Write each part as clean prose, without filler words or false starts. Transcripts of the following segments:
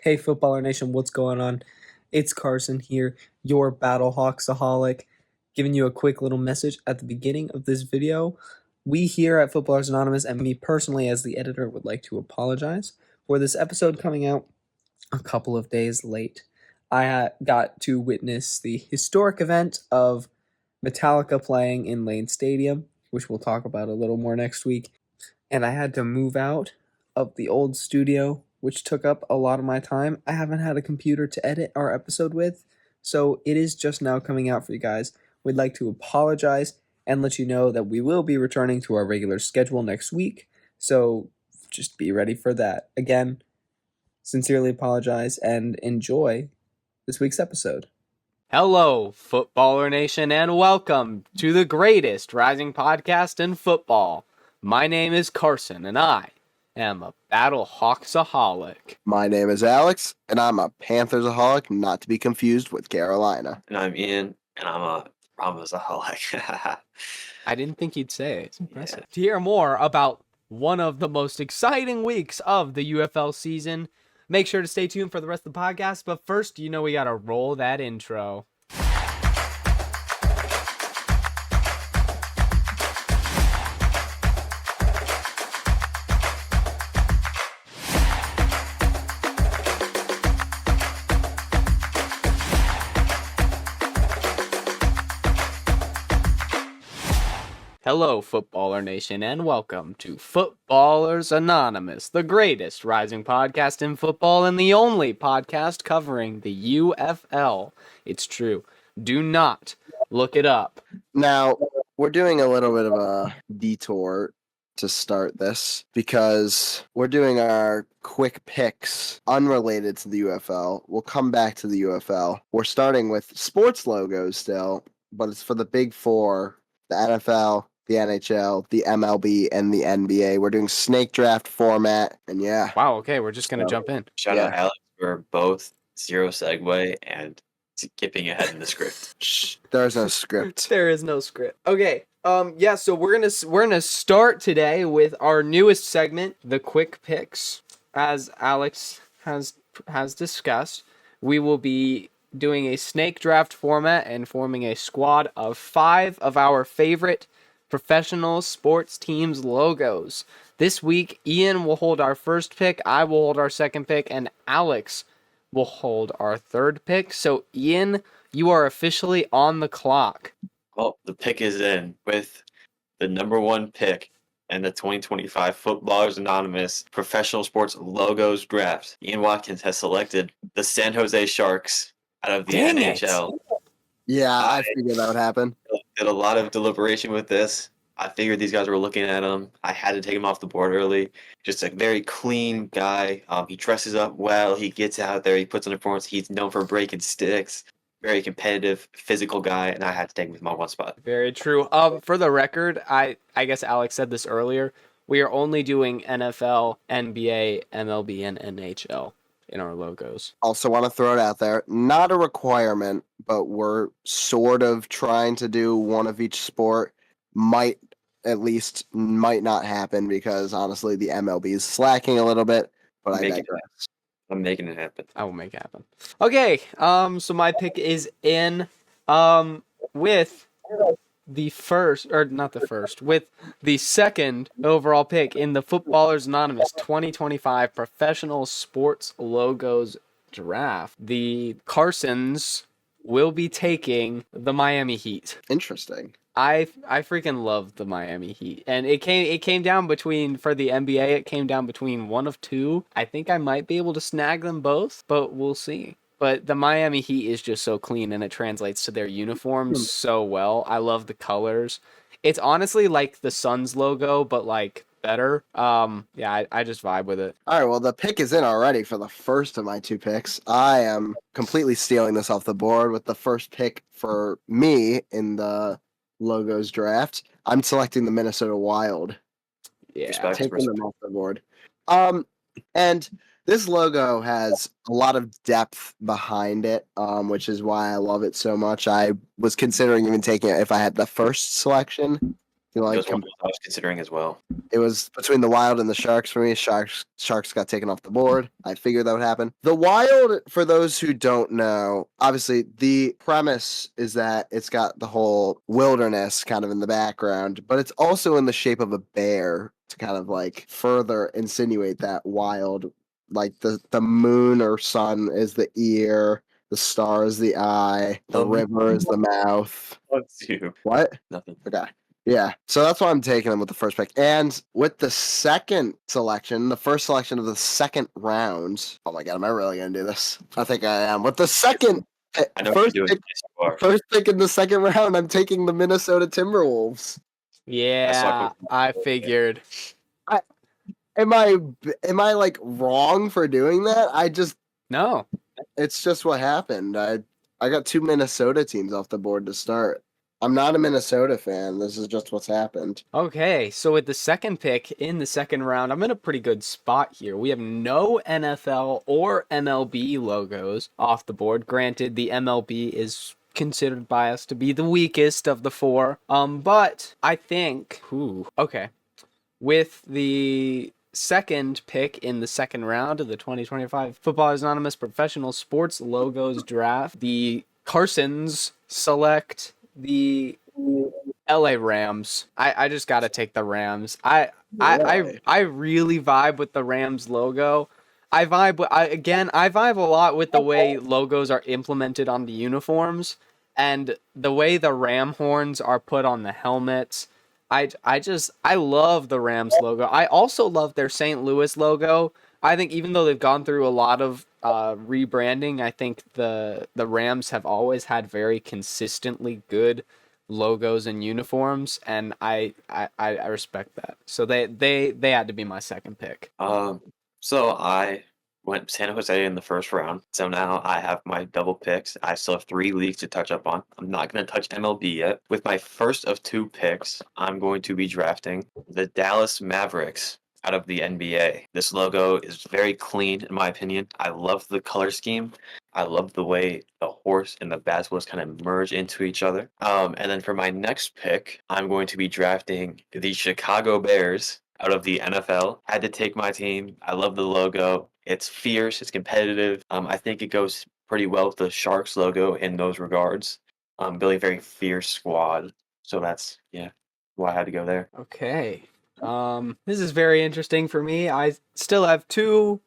Hey, Footballer Nation, what's going on? It's Carson here, your Battlehawksaholic, giving you a quick little message at the beginning of this video. We here at Footballers Anonymous, and me personally as the editor, would like to apologize for this episode coming out a couple of days late. I got to witness the historic event of Metallica playing in Lane Stadium, which we'll talk about a little more next week, and I had to move out of the old studio, which took up a lot of my time. I haven't had a computer to edit our episode with, so it is just now coming out for you guys. We'd like to apologize and let you know that we will be returning to our regular schedule next week, so just be ready for that. Again, sincerely apologize and enjoy this week's episode. Hello, Footballer Nation, and welcome to the greatest rising podcast in football. My name is Carson, and I am a Battlehawksaholic. My name is Alex, and I'm a Panthersaholic, not to be confused with Carolina. And I'm Ian, and I'm a Brahmasaholic. I didn't think you'd say it. It's impressive. To hear more about one of the most exciting weeks of the UFL season, make sure to stay tuned for the rest of the podcast. But first, we gotta roll that intro. Hello, Footballer Nation, and welcome to Footballers Anonymous, the greatest rising podcast in football and the only podcast covering the UFL. It's true. Do not look it up. Now, we're doing a little bit of a detour to start this because we're doing our quick picks unrelated to the UFL. We'll come back to the UFL. We're starting with sports logos still, but it's for the big four, the NFL, the NHL, the MLB, and the NBA. We're doing snake draft format, and yeah. Wow, okay, we're just going to jump in. Shout out Alex for both zero segue and skipping ahead in the script. Shh, there's no script. There is no script. Okay, so we're gonna start today with our newest segment, the quick picks. As Alex has discussed, we will be doing a snake draft format and forming a squad of 5 of our favorite professional sports teams logos. This week, Ian will hold our first pick, I will hold our second pick, and Alex will hold our third pick. So, Ian, you are officially on the clock. Well, the pick is in with the number 1 pick in the 2025 Footballers Anonymous Professional Sports Logos Draft. Ian Watkins has selected the San Jose Sharks out of the Dang NHL. Yeah, I figured that would happen. Did a lot of deliberation with this. I figured these guys were looking at him. I had to take him off the board early. Just a very clean guy. He dresses up well. He gets out there. He puts on a performance. He's known for breaking sticks. Very competitive, physical guy, and I had to take him with my 1 spot. Very true. For the record, I guess Alex said this earlier. We are only doing NFL, NBA, MLB, and NHL in our logos. Also want to throw it out there. Not a requirement, but we're sort of trying to do one of each sport. Might not happen because honestly the MLB is slacking a little bit, but I digress. I'm making it happen. I will make it happen. Okay, so my pick is in with the second overall pick in the Footballers Anonymous 2025 Professional Sports Logos Draft. The Carsons will be taking the Miami Heat. Interesting. I freaking love the Miami Heat, and it came down between, for the NBA, it came down between one of two. I think I might be able to snag them both, but we'll see. But the Miami Heat is just so clean, and it translates to their uniforms so well. I love the colors. It's honestly like the Suns logo, but like better. I just vibe with it. All right, well, the pick is in already for the first of my 2 picks. I am completely stealing this off the board with the first pick for me in the logos draft. I'm selecting the Minnesota Wild. Yeah, taking them off the board. And this logo has a lot of depth behind it, which is why I love it so much. I was considering even taking it if I had the first selection You know, That like was one I was considering as well. it was between the Wild and the Sharks for me. Sharks got taken off the board. I figured that would happen. The Wild, for those who don't know, obviously the premise is that it's got the whole wilderness kind of in the background, but it's also in the shape of a bear to kind of like further insinuate that Wild, like the moon or sun is the ear, the star is the eye, the river is the mouth. Let's you. What? Nothing. Okay. Yeah. So that's why I'm taking them with the first pick. And with the second selection, the first selection of the second round. Oh my god, am I really gonna do this? I think I am. With the second I know what you're doing. Yes, you are. first pick in the second round, I'm taking the Minnesota Timberwolves. Yeah, I figured. Am I like wrong for doing that? No. It's just what happened. I got 2 Minnesota teams off the board to start. I'm not a Minnesota fan. This is just what's happened. Okay, so with the second pick in the second round, I'm in a pretty good spot here. We have no NFL or MLB logos off the board. Granted, the MLB is considered by us to be the weakest of the four. But I think, okay. With the second pick in the second round of the 2025 Footballers Anonymous Professional Sports Logos Draft, the Carsons select the LA Rams. I just got to take the Rams. I really vibe with the Rams logo. I vibe a lot with the way logos are implemented on the uniforms and the way the ram horns are put on the helmets. I love the Rams logo. I also love their St. Louis logo. I think even though they've gone through a lot of rebranding, I think the Rams have always had very consistently good logos and uniforms, and I respect that. So they had to be my second pick. So I went San Jose in the first round. So now I have my double picks. I still have 3 leagues to touch up on. I'm not going to touch MLB yet. With my first of 2 picks, I'm going to be drafting the Dallas Mavericks out of the NBA. This logo is very clean, in my opinion. I love the color scheme. I love the way the horse and the basilisks kind of merge into each other. And then for my next pick, I'm going to be drafting the Chicago Bears out of the NFL. I had to take my team. I love the logo. It's fierce. It's competitive. I think it goes pretty well with the Sharks logo in those regards. Building a very fierce squad. So that's why I had to go there. Okay. This is very interesting for me. I still have two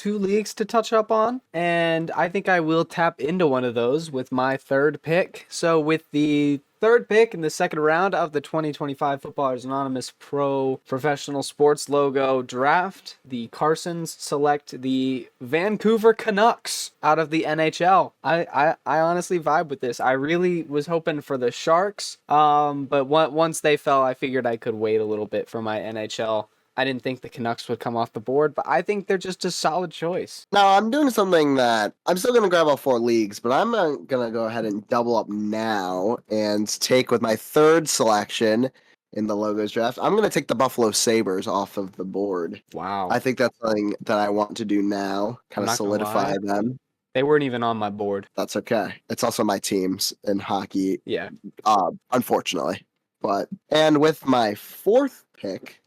leagues to touch up on, and I think I will tap into one of those with my third pick. So with the third pick in the second round of the 2025 Footballers Anonymous Professional Sports Logo Draft, the Carsons select the Vancouver Canucks out of the NHL. I honestly vibe with this. I really was hoping for the Sharks, but once they fell, I figured I could wait a little bit for my NHL. I didn't think the Canucks would come off the board, but I think they're just a solid choice. Now, I'm doing something that I'm still going to grab all 4 leagues, but I'm going to go ahead and double up now and take with my third selection in the logos draft. I'm going to take the Buffalo Sabres off of the board. Wow. I think that's something that I want to do now, kind of solidify them. They weren't even on my board. That's okay. It's also my teams in hockey. Yeah. Unfortunately. And with my fourth pick,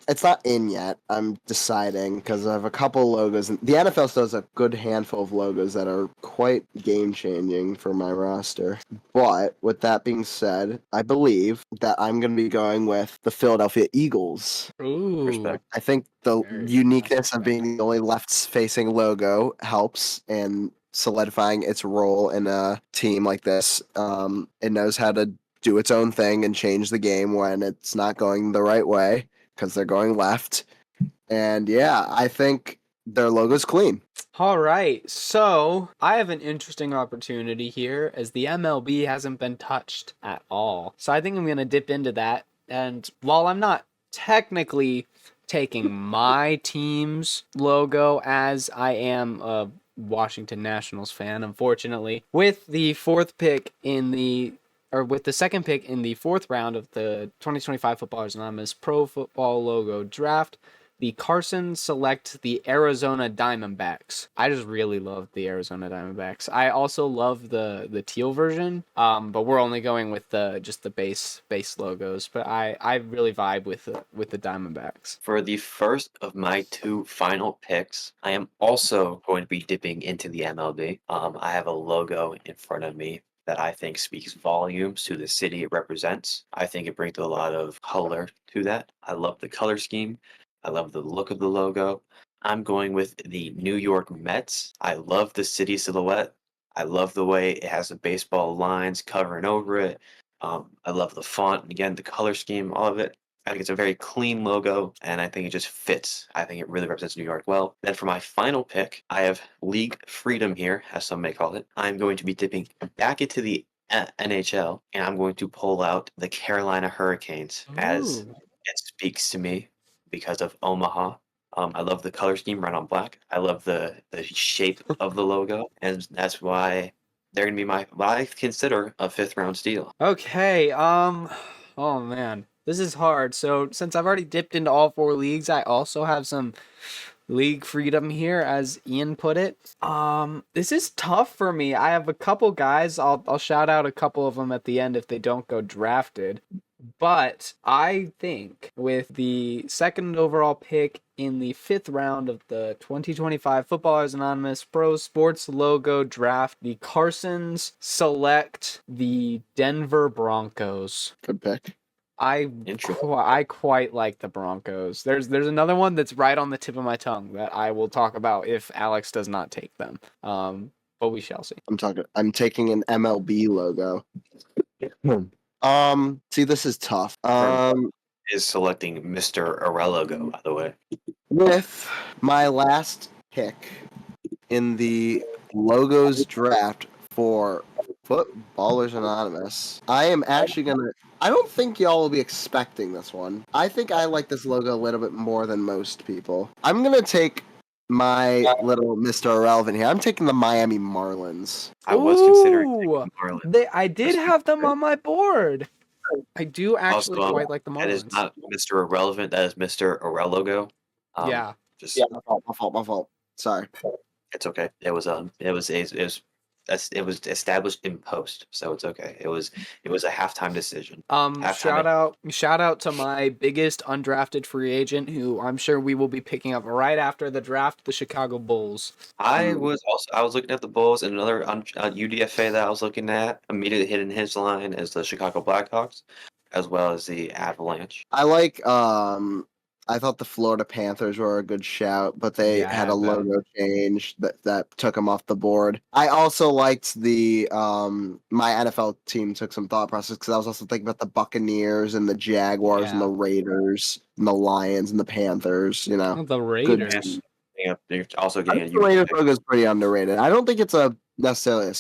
it's not in yet. I'm deciding because I have a couple logos. The NFL still has a good handful of logos that are quite game-changing for my roster. But with that being said, I believe that I'm going to be going with the Philadelphia Eagles. Ooh. Respect. I think the uniqueness of being the only left-facing logo helps in solidifying its role in a team like this. It knows how to do its own thing and change the game when it's not going the right way because they're going left. And yeah, I think their logo's clean. All right, so I have an interesting opportunity here as the MLB hasn't been touched at all. So I think I'm going to dip into that. And while I'm not technically taking my team's logo as I am a Washington Nationals fan, unfortunately, with the second pick in the fourth round of the 2025 Footballers Anonymous Pro Football Logo Draft, the Carson select the Arizona Diamondbacks. I just really love the Arizona Diamondbacks. I also love the teal version, but we're only going with just the base logos. But I really vibe with the Diamondbacks. For the first of my two final picks, I am also going to be dipping into the MLB. I have a logo in front of me that I think speaks volumes to the city it represents. I think it brings a lot of color to that. I love the color scheme. I love the look of the logo. I'm going with the New York Mets. I love the city silhouette. I love the way it has the baseball lines covering over it. I love the font. Again, the color scheme, all of it. I think it's a very clean logo, and I think it just fits. I think it really represents New York well. Then for my final pick, I have League Freedom here, as some may call it. I'm going to be dipping back into the NHL, and I'm going to pull out the Carolina Hurricanes as Ooh. it speaks to me because of Omaha. I love the color scheme, red on black. I love the shape of the logo, and that's why they're going to be what I consider a fifth round steal. Okay. Oh man, this is hard. So since I've already dipped into all 4 leagues, I also have some league freedom here, as Ian put it. This is tough for me. I have a couple guys. I'll shout out a couple of them at the end if they don't go drafted. But I think with the second overall pick in the 5th round of the 2025 Footballers Anonymous Pro Sports Logo Draft, the Carsons select the Denver Broncos. Good pick. I quite like the Broncos. There's another one that's right on the tip of my tongue that I will talk about if Alex does not take them. But we shall see. I'm taking an MLB logo. See, this is tough. Is selecting Mr. Arelogo, by the way. With my last pick in the logos draft for Footballers Anonymous, I am actually gonna. I don't think y'all will be expecting this one. I think I like this logo a little bit more than most people. I'm gonna take my little Mr. Irrelevant here. I'm taking the Miami Marlins. I was considering Ooh, taking Marlins. I did have them on my board. I do actually Also, quite like the that is Marlins. not Mr. Irrelevant. That is Mr. Arelogo. Yeah. Just My fault. Sorry. it's okay. It was established in post, so it's okay. It was a halftime decision. Shout out to my biggest undrafted free agent, who I'm sure we will be picking up right after the draft, the Chicago Bulls. I was looking at the Bulls, and another UDFA that I was looking at immediately hitting his line is the Chicago Blackhawks, as well as the Avalanche. I thought the Florida Panthers were a good shout, but they Yeah, I had a have them. logo change that took them off the board. I also liked the my NFL team took some thought process because I was also thinking about the Buccaneers and the Jaguars and Yeah. the Raiders and the Lions and the Panthers. You know, The Raiders. Yeah, you're also I getting think a the Raiders UDFA. logo is pretty underrated. I don't think it's necessarily a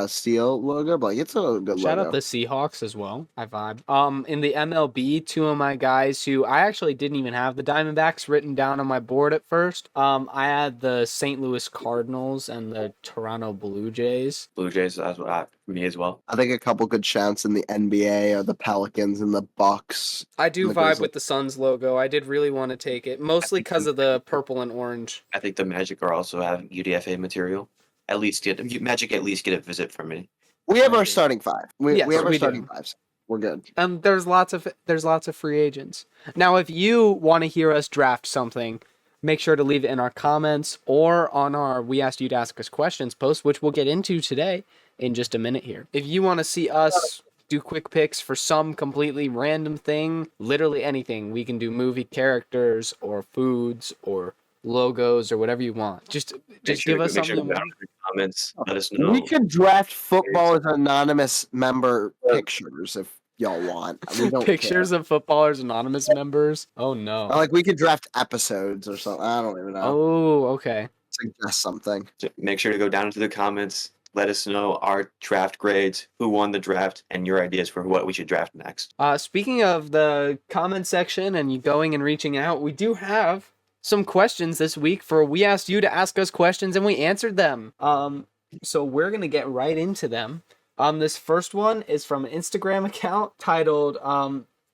steel logo, but it's a good Shout logo. out the Seahawks as well. I vibe. In the MLB, 2 of my guys who I actually didn't even have the Diamondbacks written down on my board at first. I had the St. Louis Cardinals and the Toronto Blue Jays. Blue Jays as well, me as well. I think a couple good shouts in the NBA are the Pelicans and the Bucks. I do The vibe Grizzlies. with the Suns logo. I did really want to take it, mostly because of the purple and orange. I think the Magic are also having UDFA material. Magic at least get a visit from me. We have our Maybe. starting 5. We Yes, have our we starting do. 5s. We're good. And there's lots of free agents. Now, if you want to hear us draft something, make sure to leave it in our comments or on our We Asked You to Ask Us Questions post, which we'll get into today in just a minute here. If you want to see us do quick picks for some completely random thing, literally anything, we can do movie characters or foods or logos or whatever you want. Just give us Make sure to something. go down in the comments. Let us know. We could draft Footballers Anonymous member pictures if y'all want. We don't Pictures care. of Footballers Anonymous members. Oh no. Like we could draft episodes or something. I don't even know. Oh, okay. Suggest something. So make sure to go down into the comments. Let us know our draft grades, who won the draft, and your ideas for what we should draft next. Speaking of the comment section and you going and reaching out, we do have some questions this week for We Asked You to Ask Us Questions and we answered them. So we're gonna get right into them. This first one is from an Instagram account titled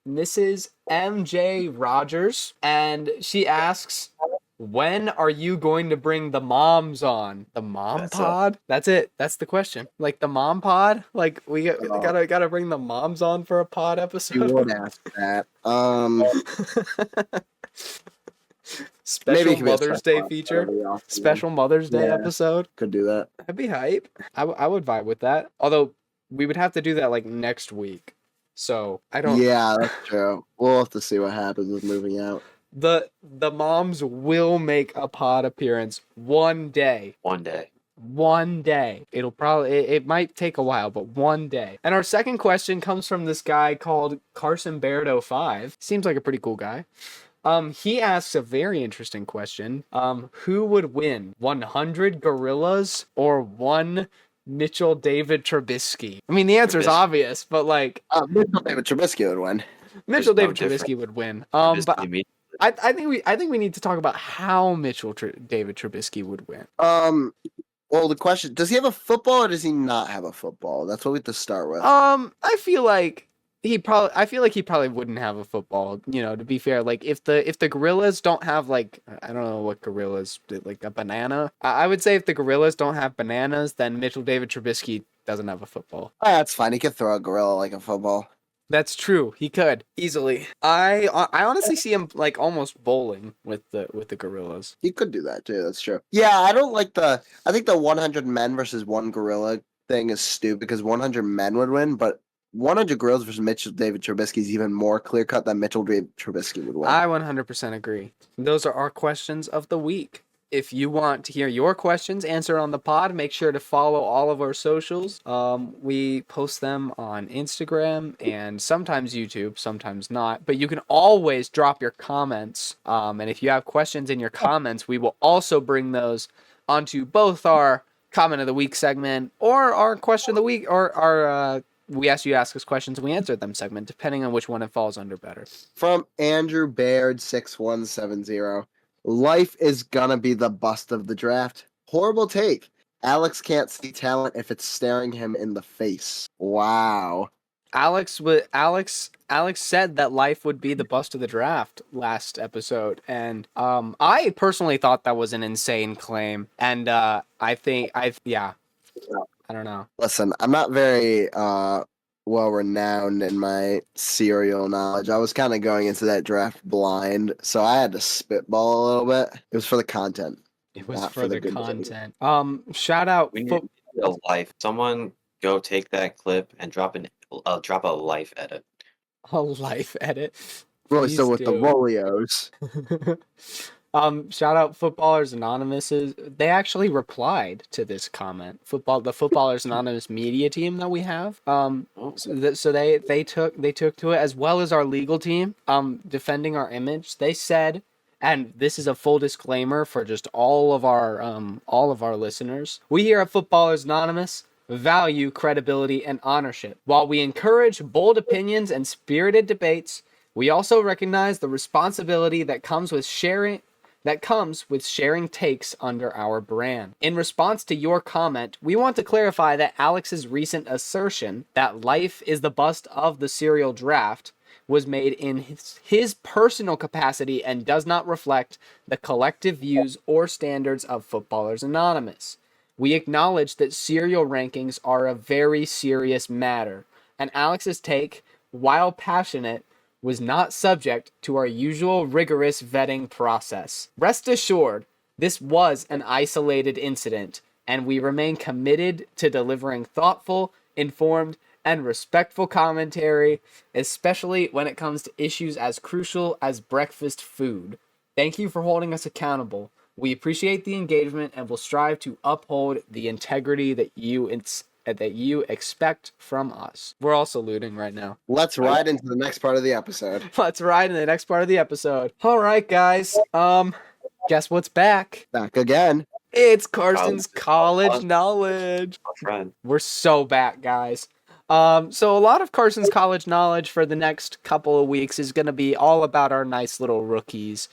Mrs. MJ Rogers, and she asks, when are you going to bring the moms on? The mom That's pod? That's it. That's the question. Like the mom pod? Like we Oh. gotta bring the moms on for a pod You episode. would ask that. Special it could be a Mother's Day special feature. episode, yeah. Special Mother's Day Yeah. episode. Could do that. That'd be hype. I would vibe with that. Although we would have to do that like next week. So I don't. Yeah, that's true. We'll have to see what happens with moving out. The moms will make a pod appearance one day. One day. One day. It'll probably it might take a while, but one day. And our second question comes from this guy called Carson Bairdo 5. Seems like a pretty cool guy. He asks a very interesting question. Who would win? 100 gorillas or one Mitchell David Trubisky? I mean, the answer is Trubisky. obvious, but like Mitchell David Trubisky would win. Mitchell There's no David Trubisky would win. Trubisky But immediately. I think we need to talk about how David Trubisky would win. Well, the question: does he have a football or does he not have a football? That's what we have to start with. I feel like he probably wouldn't have a football, you know, to be fair. Like if the gorillas don't have like, I don't know what gorillas, like a banana. I would say if the gorillas don't have bananas, then Mitchell David Trubisky doesn't have a football. That's fine. He could throw a gorilla like a football. That's true. He could easily. I honestly see him like almost bowling with the gorillas. He could do that too. That's true. Yeah, I don't like the. I think the 100 men versus one gorilla thing is stupid because 100 men would win, but 100 gorillas versus Mitchell David Trubisky is even more clear cut than Mitchell David Trubisky would win. I 100% agree. Those are our questions of the week. If you want to hear your questions answered on the pod, make sure to follow all of our socials. We post them on Instagram and sometimes YouTube, sometimes not. But you can always drop your comments. And if you have questions in your comments, we will also bring those onto both our comment of the week segment or our question of the week or our we asked you to ask us questions and we answered them segment, depending on which one it falls under better. From Andrew Baird 6170. Life is gonna be the bust of the draft. Horrible take. Alex can't see talent if it's staring him in the face. Wow. Alex said that life would be the bust of the draft last episode, and I personally thought that was an insane claim, and I don't know. Listen, I'm not very well renowned in my serial knowledge. I was kind of going into that draft blind, so I had to spitball a little bit. It was for the content. It was Not for for the the good content. Shout out. We need a life. Someone go take that clip and drop a life edit. A life edit. Really, Please still with the do. Rolios. Shout out Footballers Anonymous. They actually replied to this comment. The Footballers Anonymous media team that we have. So they took to it, as well as our legal team. Defending our image. They said, and this is a full disclaimer for just all of our listeners. We here at Footballers Anonymous value credibility and ownership. While we encourage bold opinions and spirited debates, we also recognize the responsibility that comes with sharing takes under our brand. In response to your comment, we want to clarify that Alex's recent assertion that life is the bust of the serial draft was made in his personal capacity and does not reflect the collective views or standards of Footballers Anonymous. We acknowledge that serial rankings are a very serious matter, and Alex's take, while passionate, was not subject to our usual rigorous vetting process. Rest assured, this was an isolated incident, and we remain committed to delivering thoughtful, informed, and respectful commentary, especially when it comes to issues as crucial as breakfast food. Thank you for holding us accountable. We appreciate the engagement and will strive to uphold the integrity that you expect from us. We're all saluting right now. Let's ride into the next part of the episode. Let's ride in the next part of the episode. All right, guys. Guess what's back? Back again. It's Carson's college knowledge. My friend. We're so back, guys. So a lot of Carson's college knowledge for the next couple of weeks is going to be all about our nice little rookies.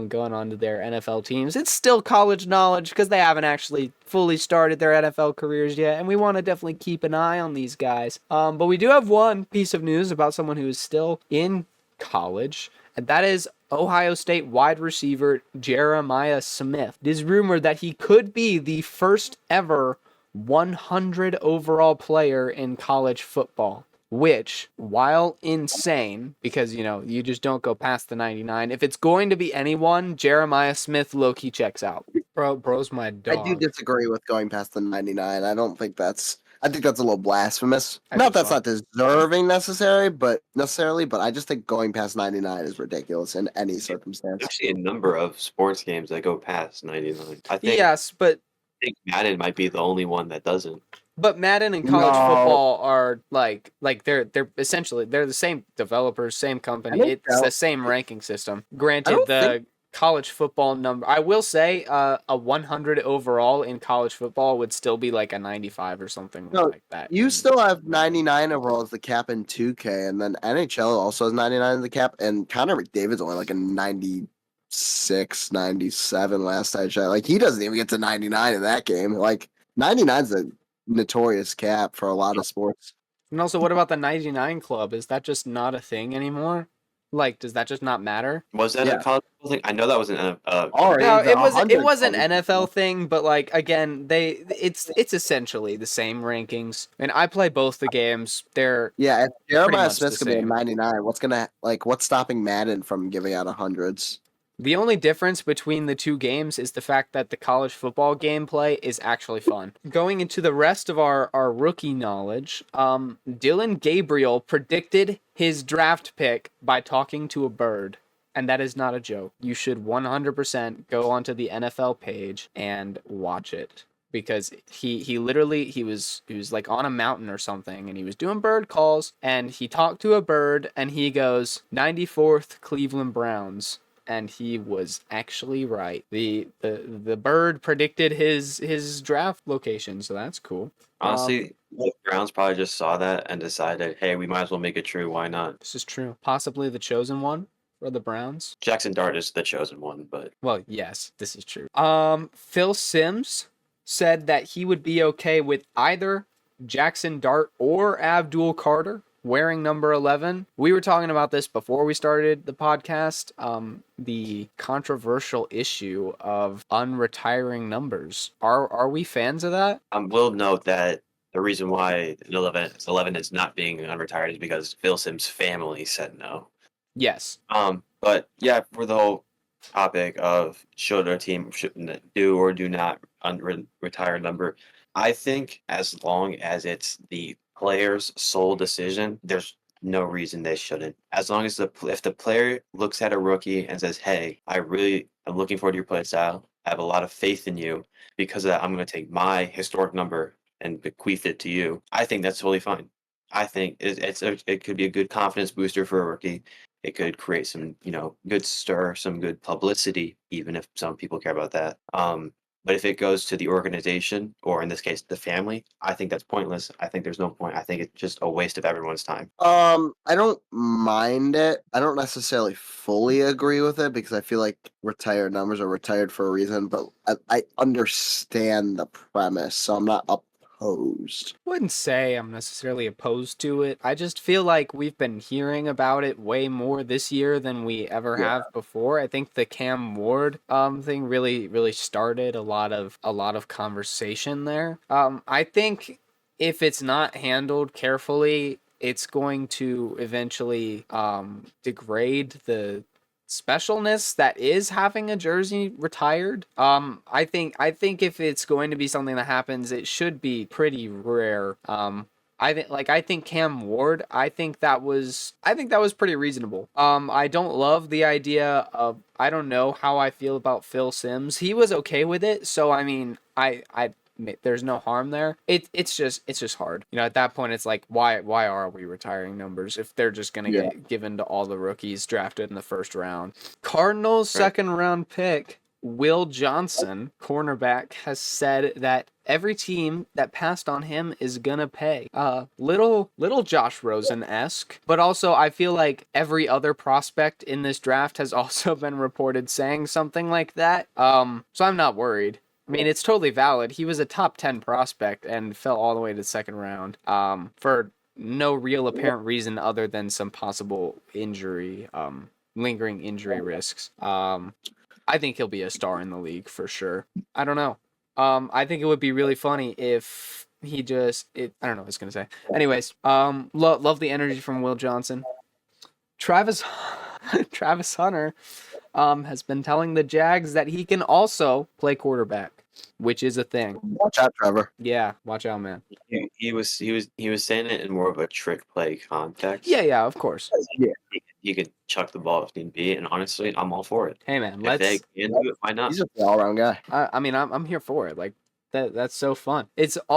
going on to their NFL teams. It's still college knowledge because they haven't actually fully started their NFL careers yet, and we want to definitely keep an eye on these guys. But we do have one piece of news about someone who is still in college, and that is Ohio State wide receiver Jeremiah Smith. It is rumored that he could be the first ever 100 overall player in college football, which, while insane, because, you just don't go past the 99, if it's going to be anyone, Jeremiah Smith low-key checks out. Bro's my dog. I do disagree with going past the 99. I think that's a little blasphemous. Not that's not deserving necessarily, but I just think going past 99 is ridiculous in any circumstance. Actually, a number of sports games that go past 99. I think. Yes, but I think Madden might be the only one that doesn't. But Madden and college football are like they're essentially the same developers, same company. It's the same ranking system. Granted, college football number, I will say, a 100 overall in college football would still be like a 95 or something like that. You still have 99 overall as the cap in 2K, and then NHL also has 99 as the cap, and Connor McDavid's only like a 96, 97 last I checked. Like, he doesn't even get to 99 in that game. Like, 99's a notorious cap for a lot of sports. And also, what about the 99 club? Is that just not a thing anymore? Like, does that just not matter? Was that a college thing? I know that was an no, it was an NFL thing, but like again, it's essentially the same rankings. And I play both the games. They're if Jeremiah Smith's gonna be 99, what's stopping Madden from giving out 100s? The only difference between the two games is the fact that the college football gameplay is actually fun. Going into the rest of our rookie knowledge, Dylan Gabriel predicted his draft pick by talking to a bird. And that is not a joke. You should 100% go onto the NFL page and watch it. Because he was like on a mountain or something, and he was doing bird calls, and he talked to a bird, and he goes, 94th Cleveland Browns. And he was actually right. The bird predicted his draft location, so that's cool. Honestly, the Browns probably just saw that and decided, hey, we might as well make it true. Why not? This is true. Possibly the chosen one for the Browns. Jackson Dart is the chosen one, but well, yes, this is true. Phil Simms said that he would be okay with either Jackson Dart or Abdul Carter wearing number 11. We were talking about this before we started the podcast. The controversial issue of unretiring numbers. Are we fans of that? We'll note that the reason why 11 is not being unretired is because Phil Simms' family said no. Yes. But yeah, for the whole topic of should a team do or do not retire a number, I think as long as it's the player's sole decision, there's no reason they shouldn't. As long as if the player looks at a rookie and says, hey, I really am looking forward to your play style, I have a lot of faith in you, because of that I'm going to take my historic number and bequeath it to you, I think that's totally fine. I think it could be a good confidence booster for a rookie. It could create some, good stir, some good publicity, even if some people care about that. But if it goes to the organization, or in this case, the family, I think that's pointless. I think there's no point. I think it's just a waste of everyone's time. I don't mind it. I don't necessarily fully agree with it because I feel like retired numbers are retired for a reason, but I understand the premise, so I'm not opposed. I wouldn't say I'm necessarily opposed to it. I just feel like we've been hearing about it way more this year than we ever have before. I think the Cam Ward thing really started a lot of conversation there. I think if it's not handled carefully, it's going to eventually degrade the specialness that is having a jersey retired. I think if it's going to be something that happens, it should be pretty rare. I think Cam Ward, I think that was pretty reasonable. I don't love the idea of, I don't know how I feel about Phil Simms. He was okay with it, so I mean, I there's no harm there. It's just hard. At that point it's like, why are we retiring numbers if they're just gonna get given to all the rookies drafted in the first round? Cardinals second round pick Will Johnson, cornerback, has said that every team that passed on him is gonna pay. Little Josh Rosen-esque, but also I feel like every other prospect in this draft has also been reported saying something like that. So I'm not worried. I mean, it's totally valid. He was a top 10 prospect and fell all the way to the second round. For no real apparent reason other than some possible injury, lingering injury risks. I think he'll be a star in the league for sure. I don't know. I think it would be really funny if he I don't know what I was gonna say. Anyways, love the energy from Will Johnson. Travis Hunter, has been telling the Jags that he can also play quarterback, which is a thing. Watch out, Trevor. Yeah, watch out, man. He was saying it in more of a trick play context. Yeah, of course. Yeah. He could chuck the ball if need be, and honestly, I'm all for it. Hey, man, If they can do it, why not? He's just an all-around guy. I mean, I'm here for it. Like that's so fun.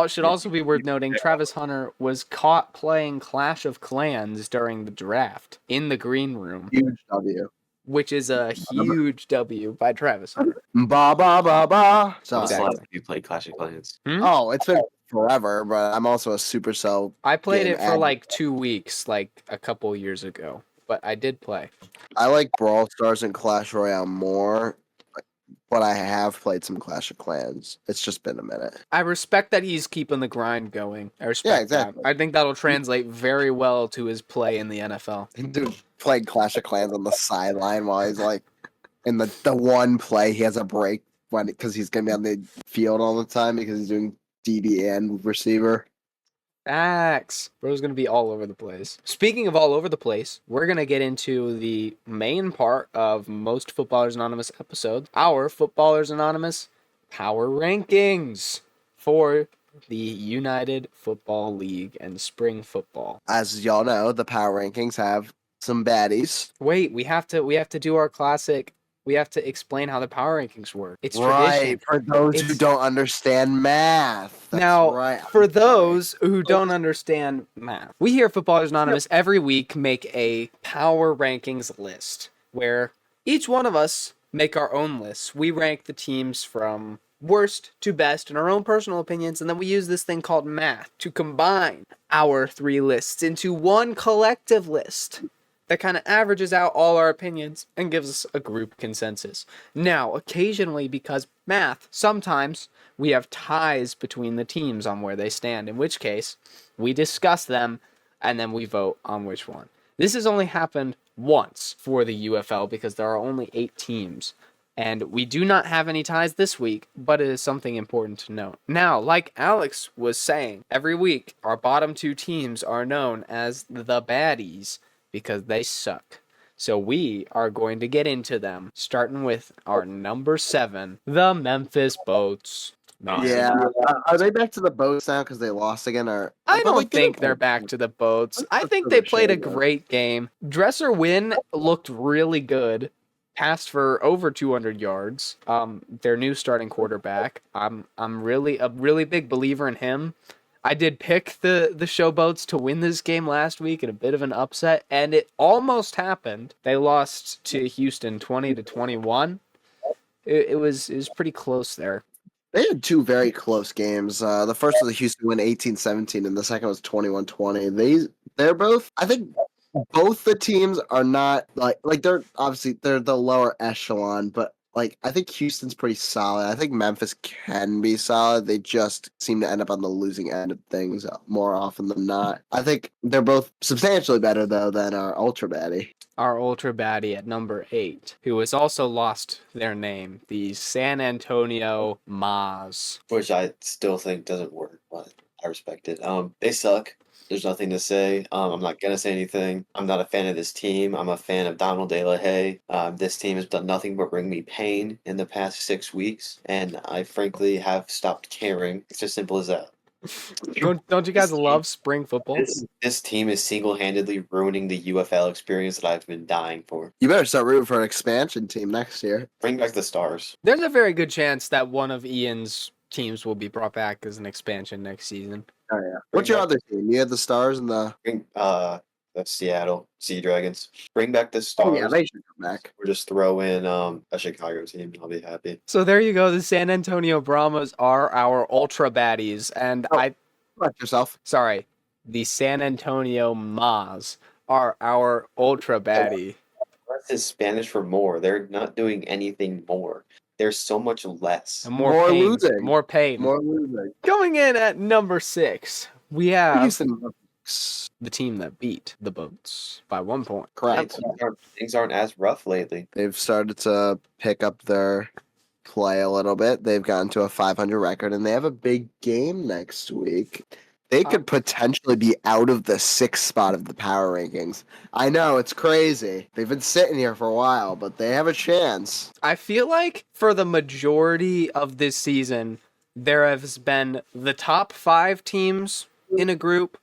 Should also be worth noting Travis Hunter was caught playing Clash of Clans during the draft in the green room, Huge W. which is a huge W by Travis Hunter. Ba ba ba ba. So, When's the last Exactly. time you played Clash of Clans? oh, it's been forever, but I'm also a Supercell. I played game it for addict. like 2 weeks, like a couple years ago, but I did play. I like Brawl Stars and Clash Royale more, but I have played some Clash of Clans. It's just been a minute. I respect that he's keeping the grind going. I respect exactly. that. I think that'll translate very well to his play in the NFL. Dude playing Clash of Clans on the sideline while he's like in the one play he has a break because he's gonna be on the field all the time because he's doing DB and receiver. Facts. Bro's going to be all over the place. Speaking of all over the place, we're going to get into the main part of most Footballers Anonymous episodes, our Footballers Anonymous Power Rankings for the United Football League and spring football. As y'all know, the power rankings have some baddies. Wait, we have to do our classic. We have to explain how the power rankings work. It's tradition. Right, for those who It's- don't understand math. That's Now, right. for those who don't understand math, we here at Footballers Anonymous every week make a power rankings list where each one of us make our own lists. We rank the teams from worst to best in our own personal opinions, and then we use this thing called math to combine our 3 lists into one collective list that kind of averages out all our opinions and gives us a group consensus. Now, occasionally, because math, sometimes we have ties between the teams on where they stand, in which case we discuss them and then we vote on which one. This has only happened once for the UFL because there are only 8 teams. And we do not have any ties this week, but it is something important to note. Now, like Alex was saying, every week our bottom 2 teams are known as the baddies because they suck. So we are going to get into them, starting with our number 7, the Memphis Boats. Yeah. Are they back to the boats now because they lost again? Or I don't think they're back to the Boats. I think they played a great game. Dresser Wynn looked really good. Passed for over 200 yards. Their new starting quarterback. I'm really a really big believer in him. I did pick the Showboats to win this game last week in a bit of an upset, and it almost happened. They lost to Houston 20-21. It was pretty close there. They had 2 very close games. The first was the Houston win 18-17, and the second was 21-20. They're both, I think, both the teams are not like they're obviously they're the lower echelon, but like I think Houston's pretty solid. I think Memphis can be solid. They just seem to end up on the losing end of things more often than not. I think they're both substantially better though than our ultra baddie. Our ultra baddie at number 8, who has also lost their name, the San Antonio Maz. Which I still think doesn't work, but I respect it. They suck. There's nothing to say. I'm not gonna say anything. I'm not a fan of this team. I'm a fan of Donald De La Haye. This team has done nothing but bring me pain in the past 6 weeks, and I frankly have stopped caring. It's as simple as that. Don't you guys love spring football? This team is single-handedly ruining the UFL experience that I've been dying for. You better start rooting for an expansion team next year. Bring back the Stars. There's a very good chance that one of Ian's teams will be brought back as an expansion next season. Oh yeah. What's your other team? You had the Stars and the Bring That's Seattle Sea Dragons. Bring back the Oh yeah, Stars. they should come back. Or just throw in a Chicago team. I'll be happy. So there you go. The San Antonio Brahmas are our ultra baddies, and Oh. Watch yourself. sorry, the San Antonio Mas are our ultra baddie. Less is Spanish for more. They're not doing anything more. There's so much less. And More pain, losing. more pain. More losing. Coming in at number 6, we have Houston. the team that beat the Boats by 1 point. Correct. Things aren't as rough lately. They've started to pick up their play a little bit. They've gotten to a 500 record, and they have a big game next week. They could potentially be out of the 6th spot of the power rankings. I know, it's crazy. They've been sitting here for a while, but they have a chance. I feel like for the majority of this season, there has been the top 5 teams in a group,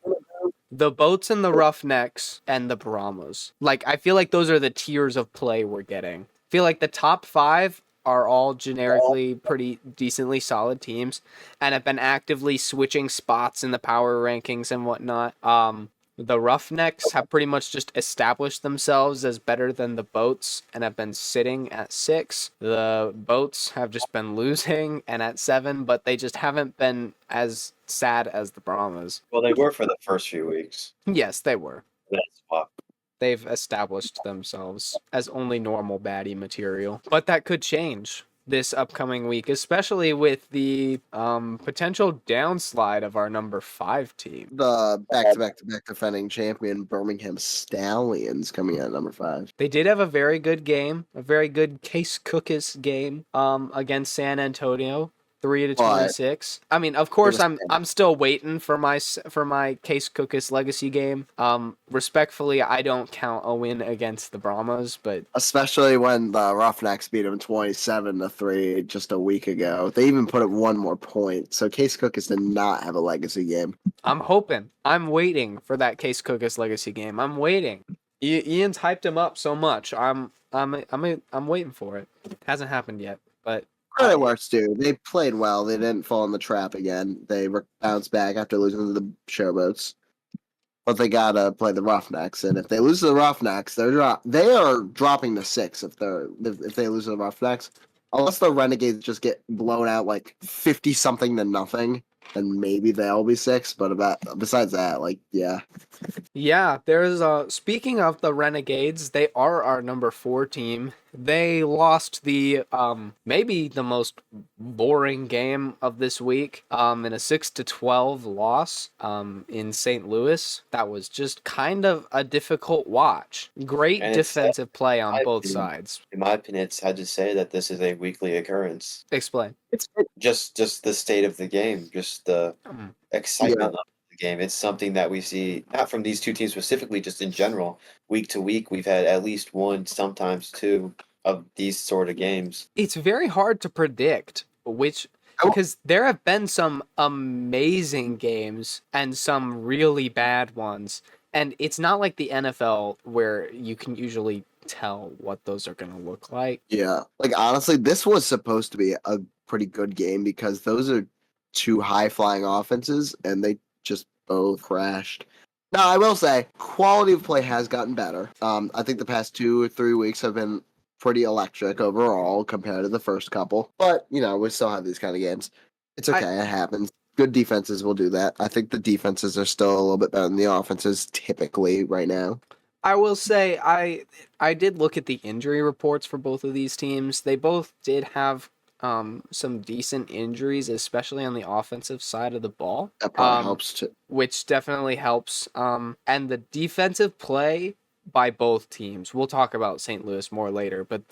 the Boats and the Roughnecks, and the Brahmas. Like, I feel like those are the tiers of play we're getting. I feel like the top 5 are all generically pretty decently solid teams and have been actively switching spots in the power rankings and whatnot. The Roughnecks have pretty much just established themselves as better than the Boats and have been sitting at 6. The Boats have just been losing and at 7, but they just haven't been as sad as the Brahmas. Well, they were for the first few weeks. Yes, they were. That's why. They've established themselves as only normal baddie material. But that could change this upcoming week, especially with the potential downslide of our number 5 team. The back-to-back-to-back defending champion Birmingham Stallions coming in at number 5. They did have a very good game, a very good Case Cookis game against San Antonio. 3-26. I mean, of course, I'm still waiting for my Case Cookis legacy game. Respectfully, I don't count a win against the Brahmas, but Especially when the Roughnecks beat them 27-3 just a week ago. They even put up one more point. So Case Cookis did not have a legacy game. I'm waiting for that Case Cookis legacy game. I'm waiting. Ian's hyped him up so much. I'm waiting for it. Hasn't happened yet, but. Credit where it's due. They played well. They didn't fall in the trap again. They bounced back after losing to the Showboats. But they gotta play the Roughnecks, and if they lose to the Roughnecks, they are dropping to 6 if they lose to the Roughnecks. Unless the Renegades just get blown out like 50-something to nothing, then maybe they'll be 6. But besides that, yeah. Yeah, there's speaking of the Renegades, they are our number 4 team. They lost the maybe the most boring game of this week in a 6-12 loss in St. Louis. That was just kind of a difficult watch. Great defensive play on both sides. In my opinion, it's sad to say that this is a weekly occurrence. Explain. It's Just the state of the game, just the excitement of the game. It's something that we see not from these two teams specifically, just in general. Week to week, we've had at least one, sometimes 2 of these sort of games. It's very hard to predict because there have been some amazing games and some really bad ones. And it's not like the NFL where you can usually tell what those are going to look like. Yeah. Honestly, this was supposed to be a pretty good game because those are 2 high-flying offenses, and they just both crashed. Now, I will say, quality of play has gotten better. I think the past 2 or 3 weeks have been pretty electric overall compared to the first couple. But, we still have these kind of games. It's okay. It happens. Good defenses will do that. I think the defenses are still a little bit better than the offenses typically right now. I will say I did look at the injury reports for both of these teams. They both did have some decent injuries, especially on the offensive side of the ball. That probably helps too. Which definitely helps. And the defensive play by both teams. We'll talk about St. Louis more later, but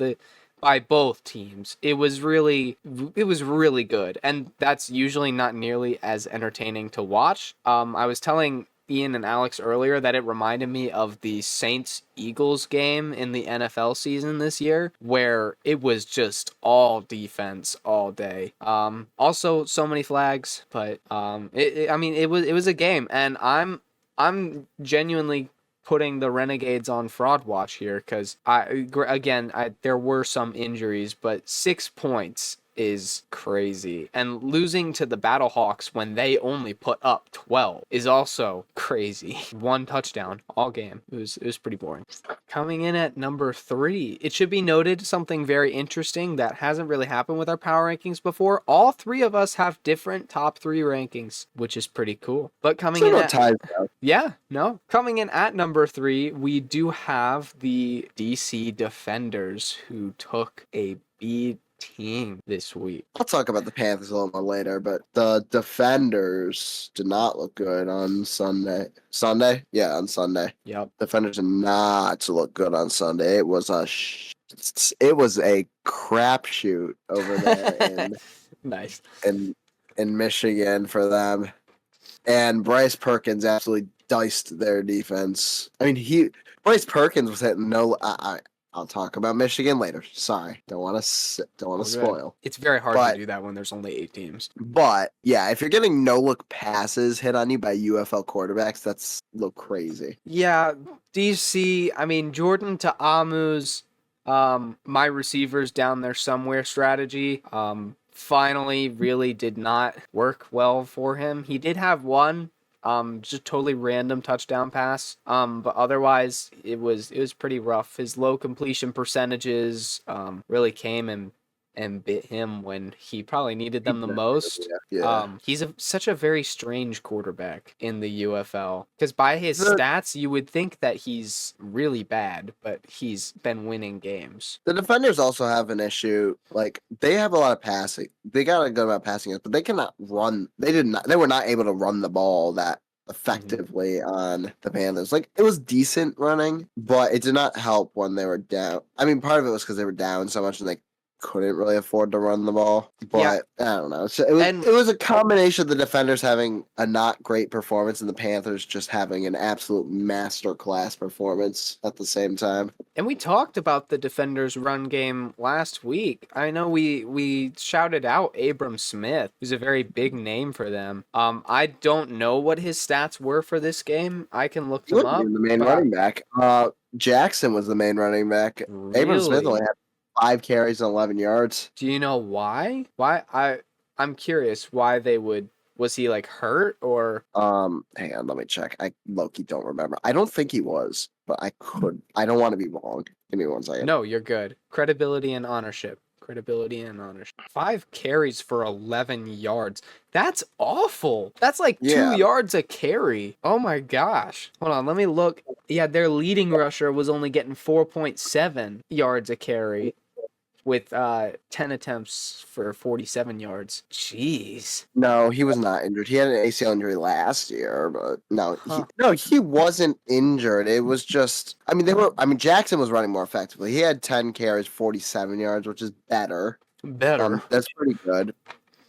by both teams, it was really good, and that's usually not nearly as entertaining to watch. I was telling Ian and Alex earlier that it reminded me of the Saints-Eagles game in the NFL season this year, where it was just all defense all day. Also, so many flags, but it was a game, and I'm genuinely putting the Renegades on fraud watch here because there were some injuries, but 6 points is crazy. And losing to the Battlehawks when they only put up 12 is also crazy. 1 touchdown all game. It was pretty boring. Coming in at number 3, it should be noted something very interesting that hasn't really happened with our power rankings before. All 3 of us have different top 3 rankings, which is pretty cool. But coming in at coming in at number 3, we do have the DC Defenders, who took a beating this week. I'll talk about the Panthers a little more later, but the Defenders did not look good on Sunday. Sunday? Yeah, on Sunday. Yep. Defenders did not look good on Sunday. It was a crapshoot over there Nice. in Michigan for them. And Bryce Perkins absolutely diced their defense. I mean, Bryce Perkins was hitting I'll talk about Michigan later. Sorry, don't want to spoil. It's very hard to do that when there's only 8 teams. But yeah, if you're getting no look passes hit on you by UFL quarterbacks, that's a little crazy. Yeah, DC. I mean, Jordan to Amu's my receivers down there somewhere strategy. Finally really did not work well for him. He did have one just totally random touchdown pass, but otherwise it was pretty rough. His low completion percentages really came and bit him when he probably needed them the most. Yeah. He's such a very strange quarterback in the UFL, because by his stats you would think that he's really bad, but he's been winning games. The Defenders also have an issue. Like, they have a lot of passing. They got a good amount of passing, but they cannot run. They were not able to run the ball that effectively on the Panthers. Like, it was decent running, but it did not help when they were down. I mean, part of it was because they were down so much and they couldn't really afford to run the ball. But I don't know. So it was a combination of the Defenders having a not great performance and the Panthers just having an absolute masterclass performance at the same time. And we talked about the Defenders' run game last week. I know we shouted out Abram Smith, who's a very big name for them. I don't know what his stats were for this game. I can look them up. The main running back. Jackson was the main running back. Really? Abram Smith only had 5 carries and 11 yards. Do you know why? I'm curious why they would. Was he like hurt or? Hang on, let me check. I low-key don't remember. I don't think he was, but I don't want to be wrong. Give me 1 second. No, you're good. Credibility and ownership. 5 carries for 11 yards. That's awful. That's like 2 yards a carry. Oh my gosh. Hold on, let me look. Yeah, their leading rusher was only getting 4.7 yards a carry, with 10 attempts for 47 yards. Jeez. No, he was not injured. He had an ACL injury last year, but he wasn't injured. It was just, Jackson was running more effectively. He had 10 carries, 47 yards, which is better. That's pretty good.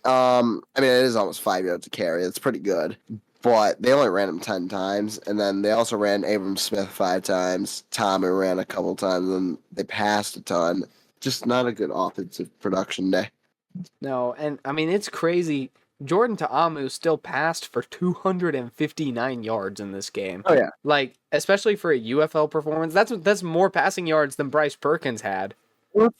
It is almost 5 yards a carry. That's pretty good. But they only ran him 10 times, and then they also ran Abram Smith 5 times. Tommy ran a couple times, and they passed a ton. Just not a good offensive production day. No, and it's crazy. Jordan Ta'amu still passed for 259 yards in this game. Oh yeah, like especially for a UFL performance, that's more passing yards than Bryce Perkins had. Well,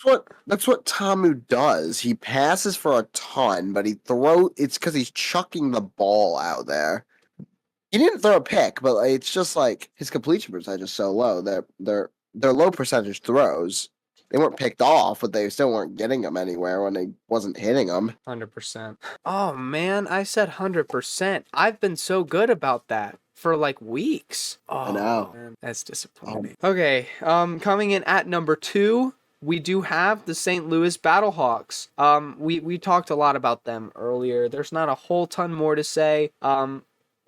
that's what Ta'amu does. He passes for a ton, but it's because he's chucking the ball out there. He didn't throw a pick, but it's just like his completion percentage is so low. They're low percentage throws. They weren't picked off, but they still weren't getting them anywhere when they wasn't hitting them. 100%. Oh, man, I said 100%. I've been so good about that for like weeks. Oh, I know. Man, that's disappointing. Okay, coming in at number 2, we do have the St. Louis Battlehawks. We talked a lot about them earlier. There's not a whole ton more to say.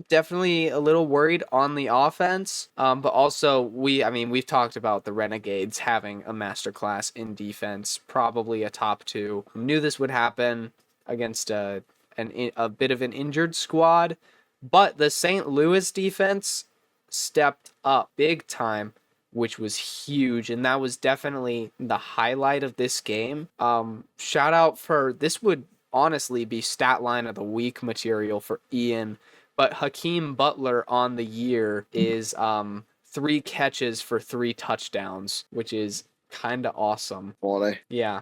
Definitely a little worried on the offense, but also we've talked about the Renegades having a masterclass in defense, probably a top 2. Knew this would happen against a bit of an injured squad, but the St. Louis defense stepped up big time, which was huge, and that was definitely the highlight of this game. Shout out for this would honestly be stat line of the week material for Ian. But Hakeem Butler on the year is 3 catches for 3 touchdowns, which is kind of awesome. Quality. Yeah.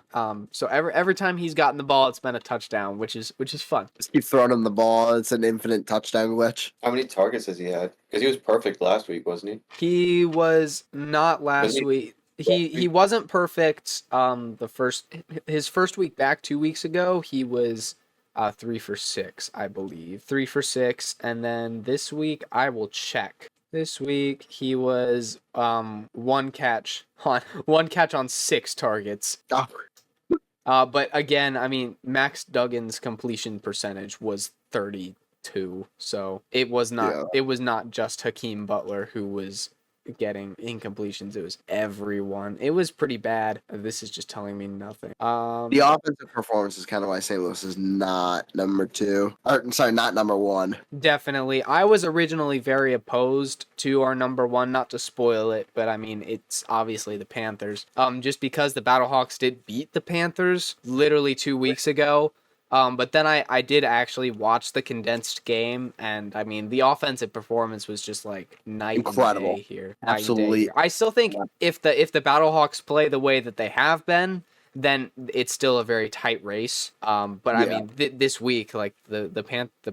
So every time he's gotten the ball, it's been a touchdown, which is fun. Just keep throwing him the ball. It's an infinite touchdown glitch. How many targets has he had? Because he was perfect last week, wasn't he? He was not last he- week. He wasn't perfect. His first week back 2 weeks ago, he was 3 for 6, I believe. 3 for 6, and then this week I will check. This week he was one catch on 6 targets. Oh, But again, I mean, Max Duggan's completion percentage was 32, so it was not just Hakeem Butler who was getting incompletions. It was everyone. It was pretty bad. This is just telling me nothing. the offensive performance is kind of why St. Louis is not number 2. Or sorry, not number 1. Definitely. I was originally very opposed to our number 1, not to spoil it, but I mean, it's obviously the Panthers. Just because the Battlehawks did beat the Panthers literally 2 weeks ago. But then I did actually watch the condensed game, and I mean, the offensive performance was just like Incredible. and day here. Absolutely. I still think if the Battlehawks play the way that they have been, then it's still a very tight race. But I Yeah. mean, this week, like the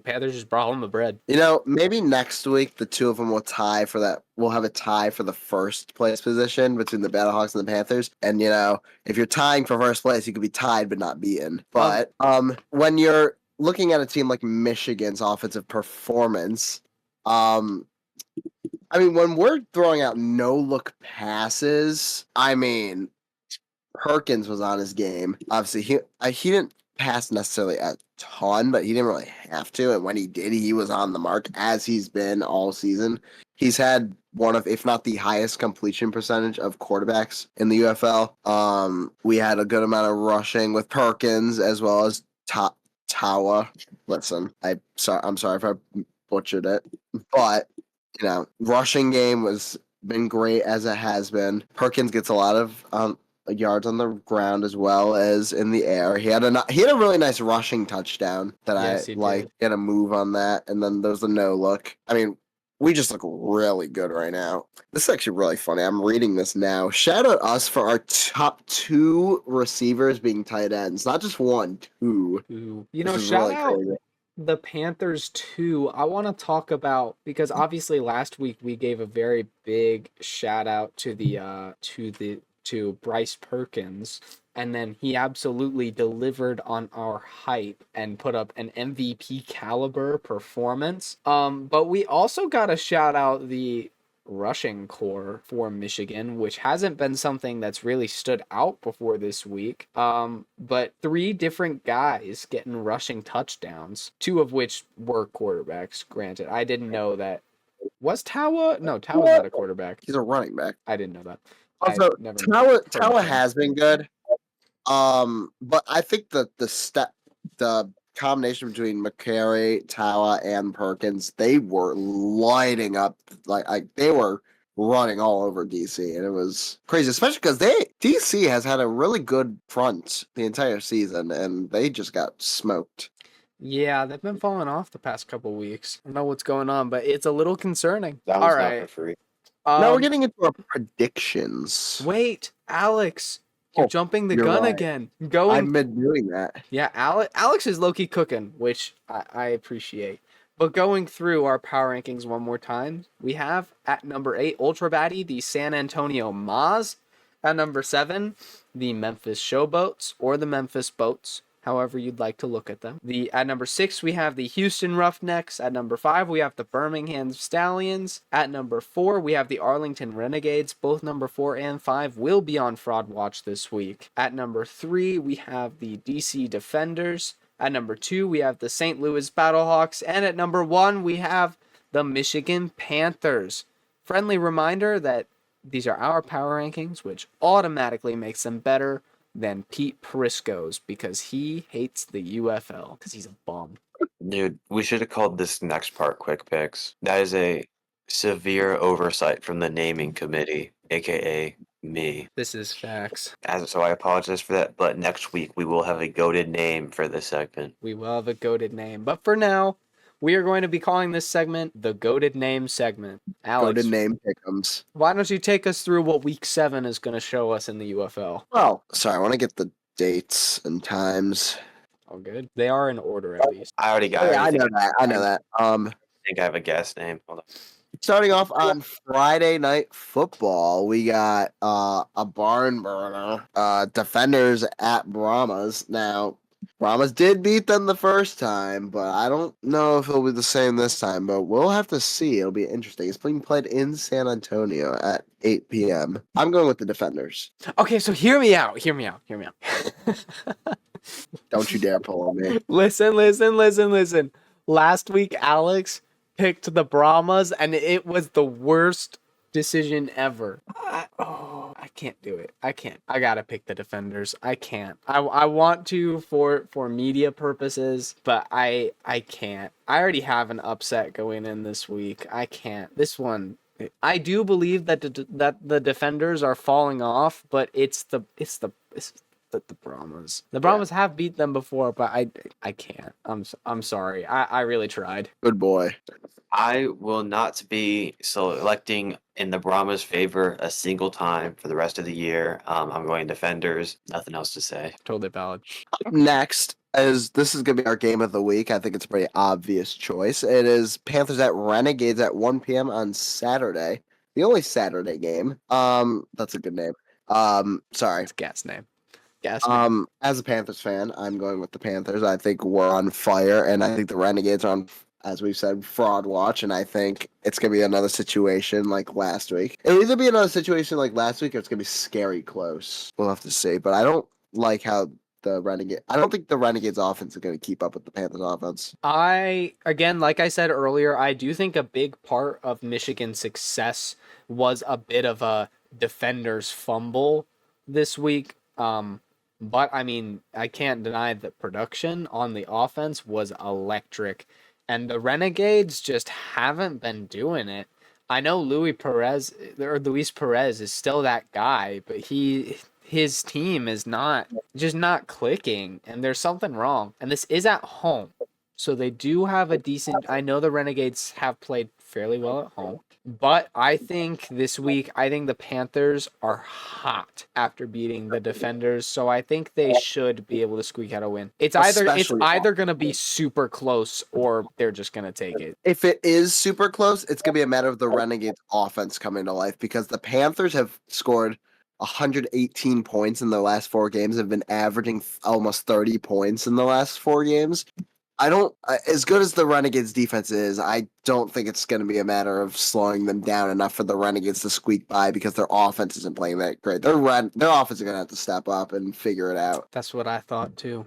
Panthers just brought home the bread. You know, maybe next week the two of them will tie for that. We'll have a tie for the first place position between the Battlehawks and the Panthers. And you know, if you're tying for first place, you could be tied but not beaten. But when you're looking at a team like Michigan's offensive performance, I mean, when we're throwing out no look passes, I mean, Perkins was on his game. Obviously, he didn't pass necessarily a ton, but he didn't really have to. And when he did, he was on the mark, as he's been all season. He's had one of, if not the highest completion percentage of quarterbacks in the UFL. We had a good amount of rushing with Perkins as well as Tawa. Listen, I'm sorry if I butchered it, but you know, rushing game was been great as it has been. Perkins gets a lot of yards on the ground as well as in the air. He had a really nice rushing touchdown that Yes, I he like. did. Get a move on that, and then there's the no look. I mean, we just look really good right now. This is actually really funny. I'm reading this now. Shout out us for our top 2 receivers being tight ends, not just 1, 2. You This know, is shout really out crazy. the Panthers too. I want to talk about, because obviously last week we gave a very big shout out to to Bryce Perkins, and then he absolutely delivered on our hype and put up an MVP caliber performance. But we also got to shout out the rushing core for Michigan, which hasn't been something that's really stood out before this week. But 3 different guys getting rushing touchdowns, 2 of which were quarterbacks. Granted, I didn't know that. Was Tawa? No, Tawa's not a quarterback. He's a running back. I didn't know that. Also, I've never Tawa heard of him. has been good. But I think the combination between McCary, Tawa, and Perkins, they were lighting up like they were running all over DC, and it was crazy, especially because DC has had a really good front the entire season, and they just got smoked. Yeah, they've been falling off the past couple weeks. I don't know what's going on, but it's a little concerning. That All was not right. for free. Now we're getting into our predictions. Wait, Alex, you're Oh, jumping the you're gun right. again. I've been doing that. Yeah, Alex is low-key cooking, which I appreciate. But going through our power rankings one more time, we have at number 8, Ultra Batty, the San Antonio Maz. At number 7, the Memphis Showboats, or the Memphis Boats, however you'd like to look at them. At number 6, we have the Houston Roughnecks. At number 5, we have the Birmingham Stallions. At number 4, we have the Arlington Renegades. Both number 4 and 5 will be on Fraud Watch this week. At number 3, we have the DC Defenders. At number 2, we have the St. Louis Battlehawks. And at number 1, we have the Michigan Panthers. Friendly reminder that these are our power rankings, which automatically makes them better than Pete Prisco's, because he hates the UFL because he's a bum. Dude, we should have called this next part Quick Picks. That is a severe oversight from the naming committee, aka me. This is facts. So I apologize for that, but next week we will have a goated name for this segment. We will have a goated name. But for now, We are going to be calling this segment the Goated Name segment. Go Alex, to name pick'ems. why don't you take us through what Week 7 is going to show us in the UFL? Well, sorry, I want to get the dates and times. Oh, good. They are in order at least. I already got. Oh, yeah, I already know think, that. I know that. think I have a guess name. Hold on. Starting off on Friday Night Football, we got a barn burner. Defenders at Brahmas. Now, Brahmas did beat them the first time, but I don't know if it'll be the same this time. But we'll have to see. It'll be interesting. It's being played in San Antonio at 8 p.m. I'm going with the Defenders. Okay, so hear me out. Don't you dare pull on me. Listen. Last week, Alex picked the Brahmas, and it was the worst decision ever. I can't do it. I can't. I gotta pick the Defenders. I can't. I want to for media purposes, but I can't. I already have an upset going in this week. I can't. This one. I do believe that the Defenders are falling off, but it's the Brahmas. The Brahmas have beat them before, but I can't. I'm sorry. I really tried. Good boy. I will not be selecting in the Brahmas' favor a single time for the rest of the year. I'm going Defenders. Nothing else to say. Totally valid. Next, as this is going to be our game of the week, I think it's a pretty obvious choice. It is Panthers at Renegades at 1 p.m. on Saturday. The only Saturday game. That's a good name. Sorry. It's gas name. As a Panthers fan, I'm going with the Panthers. I think we're on fire, and I think the Renegades are on, as we've said, fraud watch, and I think it's going to be another situation like last week. It'll either be another situation like last week or it's going to be scary close. We'll have to see, but I don't like how I don't think the Renegades offense is going to keep up with the Panthers offense. Again, like I said earlier, I do think a big part of Michigan's success was a bit of a defender's fumble this week. But I mean, I can't deny that production on the offense was electric, and the Renegades just haven't been doing it. I know Luis Perez is still that guy, but his team is not clicking, and there's something wrong. And this is at home, so they do have a decent. I know the Renegades have played fairly well at home, but I think this week, the Panthers are hot after beating the Defenders, so I think they should be able to squeak out a win. It's either going to be super close or they're just going to take it. If it is super close, it's going to be a matter of the Renegades offense coming to life because the Panthers have scored 118 points in the last 4 games, have been averaging almost 30 points in the last 4 games. As good as the Renegades defense is, I don't think it's going to be a matter of slowing them down enough for the Renegades to squeak by because their offense isn't playing that great. Their offense is going to have to step up and figure it out. That's what I thought too.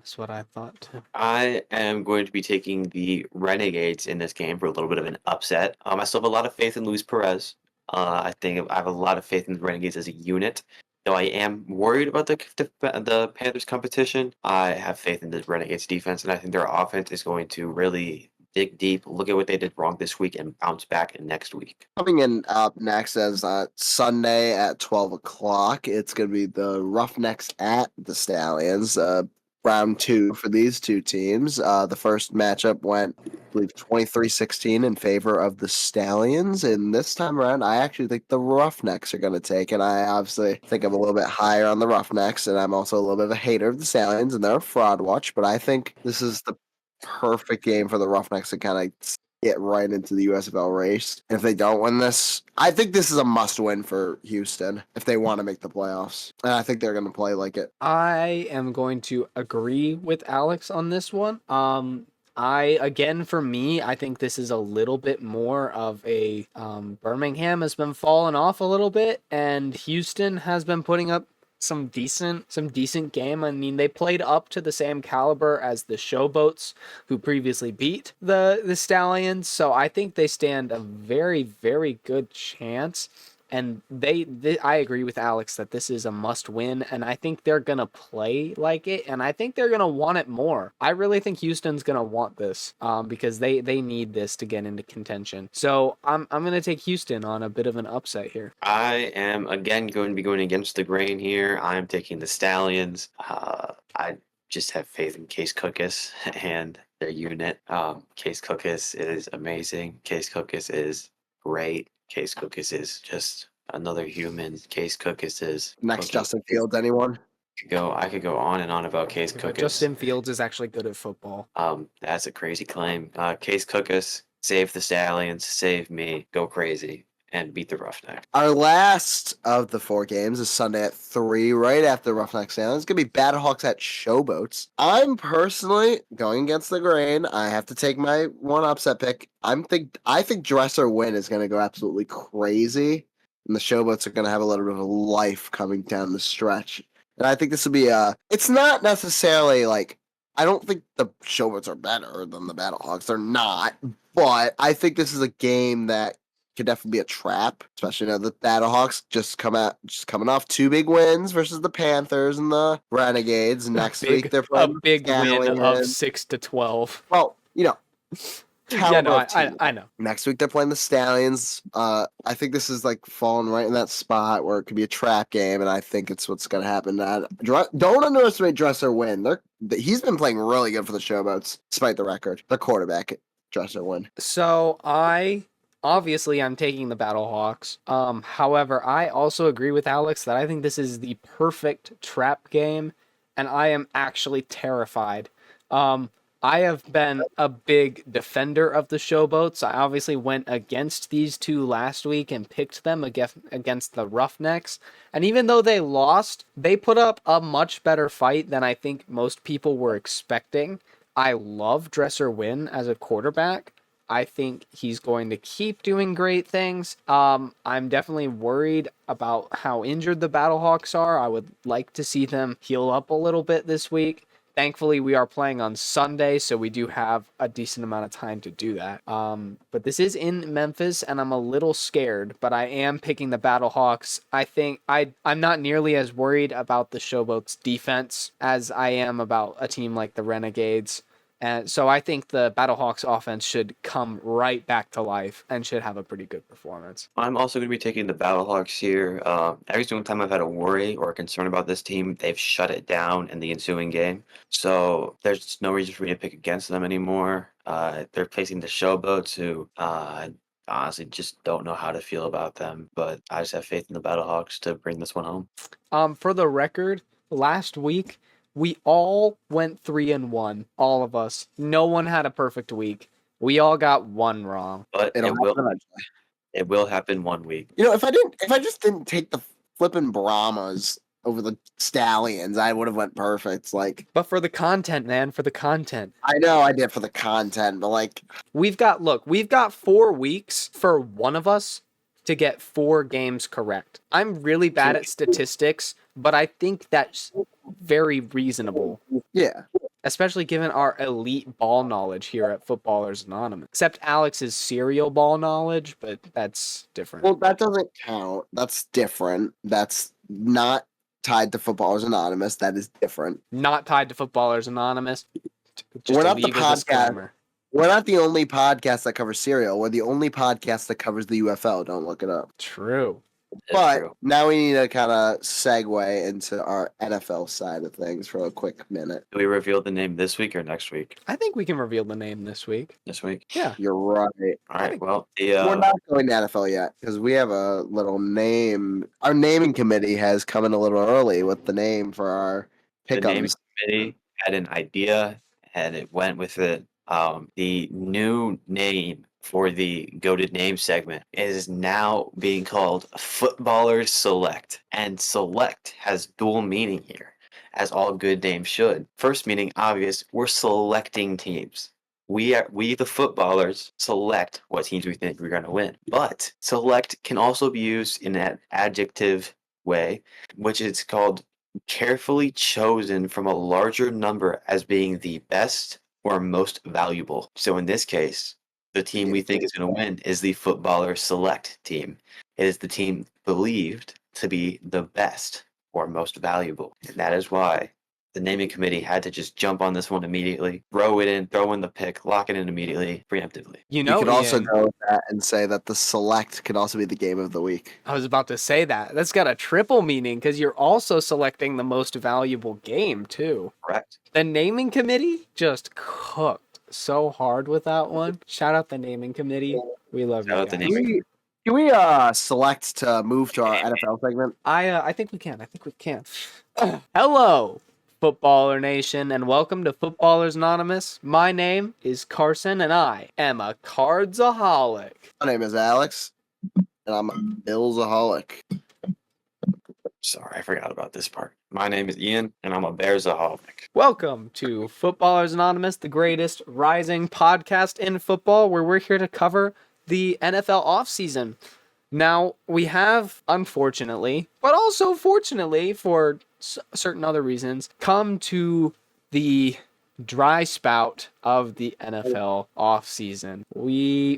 I am going to be taking the Renegades in this game for a little bit of an upset. I still have a lot of faith in Luis Perez. I think I have a lot of faith in the Renegades as a unit. Though I am worried about the Panthers competition, I have faith in the Renegades defense, and I think their offense is going to really dig deep, look at what they did wrong this week, and bounce back next week. Coming in up next as Sunday at 12 o'clock, it's going to be the Roughnecks at the Stallions. Round 2 for these two teams. The first matchup went, I believe, 23-16 in favor of the Stallions. And this time around, I actually think the Roughnecks are going to take it. I obviously think I'm a little bit higher on the Roughnecks, and I'm also a little bit of a hater of the Stallions, and they're a fraud watch. But I think this is the perfect game for the Roughnecks to kind of get right into the USFL race. And if they don't win this, I think this is a must-win for Houston if they want to make the playoffs. And I think they're going to play like it. I am going to agree with Alex on this one. For me, I think this is a little bit more of a Birmingham has been falling off a little bit, and Houston has been putting up some decent game. I mean, they played up to the same caliber as the Showboats, who previously beat the Stallions. So I think they stand a very, very good chance. And I agree with Alex that this is a must win, and I think they're going to play like it, and I think they're going to want it more. I really think Houston's going to want this because they need this to get into contention. So I'm going to take Houston on a bit of an upset here. I am, again, going to be going against the grain here. I'm taking the Stallions. just have faith in Case Cookus and their unit. Case Cookus is amazing. Case Cookus is great. Case Cookus is just another human. Case Cookus is Next cooking. Justin Fields, anyone? I could go on and on about Case But Cookus. Justin Fields is actually good at football. That's a crazy claim. Case Cookus, save the Stallions, save me, go crazy, and beat the Roughneck. Our last of the 4 games is Sunday at 3, right after Roughneck Stallions. It's going to be Battlehawks at Showboats. I'm personally going against the grain. I have to take my one upset pick. I think Dresser Win is going to go absolutely crazy, and the Showboats are going to have a little bit of life coming down the stretch. And I think this will be it's not necessarily like, I don't think the Showboats are better than the Battlehawks. They're not. But I think this is a game that could definitely be a trap, especially now the Battlehawks just coming off 2 big wins versus the Panthers and the Renegades. Next week they're a playing big win of Stallions. 6-12. Well, Yeah, no, caliber of team. I know. Next week they're playing the Stallions. I think this is like falling right in that spot where it could be a trap game, and I think it's what's going to happen. Don't underestimate Dresser Win. He's been playing really good for the Showboats, despite the record. The quarterback, Dresser Win. So obviously I'm taking the Battlehawks. However, I also agree with Alex that I think this is the perfect trap game, and I am actually terrified. I have been a big defender of the Showboats. I obviously went against these two last week and picked them against the Roughnecks. And even though they lost, they put up a much better fight than I think most people were expecting. I love Dresser Win as a quarterback. I think he's going to keep doing great things. I'm definitely worried about how injured the Battlehawks are. I would like to see them heal up a little bit this week. Thankfully, we are playing on Sunday, so we do have a decent amount of time to do that. But this is in Memphis, and I'm a little scared, but I am picking the Battlehawks. I think I'm not nearly as worried about the Showboats' defense as I am about a team like the Renegades. And so I think the Battlehawks offense should come right back to life and should have a pretty good performance. I'm also going to be taking the Battlehawks here. Every single time I've had a worry or a concern about this team, they've shut it down in the ensuing game. So there's no reason for me to pick against them anymore. They're facing the Showboats, who honestly just don't know how to feel about them. But I just have faith in the Battlehawks to bring this one home. For the record, last week we all went 3-1. All of us. No one had a perfect week. We all got one wrong. But It'll happen eventually. It will happen one week. If I just didn't take the flipping Brahmas over the Stallions, I would have went perfect. But for the content, man, for the content. I know I did for the content, but we've got 4 weeks for one of us to get 4 games correct. I'm really bad at statistics, but I think that's very reasonable. Yeah. Especially given our elite ball knowledge here at Footballers Anonymous. Except Alex's serial ball knowledge, but that's different. Well, that doesn't count. That's different. That's not tied to Footballers Anonymous. That is different. Not tied to Footballers Anonymous. We're not the podcast. We're not the only podcast that covers serial. We're the only podcast that covers the UFL. Don't look it up. True. But now we need to kind of segue into our NFL side of things for a quick minute. Do we reveal the name this week or next week? I think we can reveal the name this week. This week? Yeah. You're right. All right. Well, we're not going to NFL yet because we have a little name. Our naming committee has come in a little early with the name for our pick'ems. The naming committee had an idea and it went with it. The new name for the Goated Name segment is now being called Footballers Select. And select has dual meaning here, as all good names should. First meaning obvious, we're selecting teams. We the footballers select what teams we think we're going to win. But select can also be used in an adjective way, which is called carefully chosen from a larger number as being the best or most valuable. So in this case, the team we think is going to win is the Footballer Select team. It is the team believed to be the best or most valuable. And that is why the naming committee had to just jump on this one immediately, throw in the pick, lock it in immediately, preemptively. You You know, could also Ian, go with that and say that the select could also be the game of the week. I was about to say that. That's got a triple meaning because you're also selecting the most valuable game, too. Correct. The naming committee just cooked so hard with that one. Shout out the naming committee. We love Shout you out the guys. naming Can we select to move to our NFL segment? I think we can. I think we can. Hello, Footballer Nation, and welcome to Footballers Anonymous. My name is Carson, and I am a cardsaholic. My name is Alex, and I'm a Billsaholic. Sorry, I forgot about this part. My name is Ian, and I'm a Bearsaholic. Welcome to Footballers Anonymous, the greatest rising podcast in football, where we're here to cover the NFL offseason. Now, we have, unfortunately, but also fortunately for certain other reasons, come to the dry spout of the NFL offseason.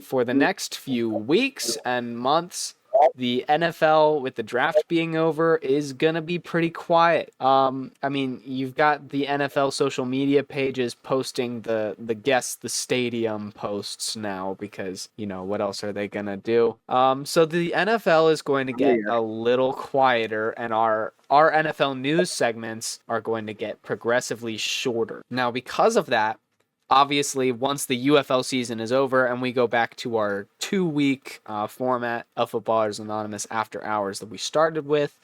For the next few weeks and months, the NFL, with the draft being over, is gonna be pretty quiet. I mean, you've got the NFL social media pages posting the guess the stadium posts now because, you know, what else are they gonna do? So the NFL is going to get a little quieter, and our NFL news segments are going to get progressively shorter. Now, because of that, obviously, once the UFL season is over and we go back to our 2-week format of Footballers Anonymous After Hours that we started with,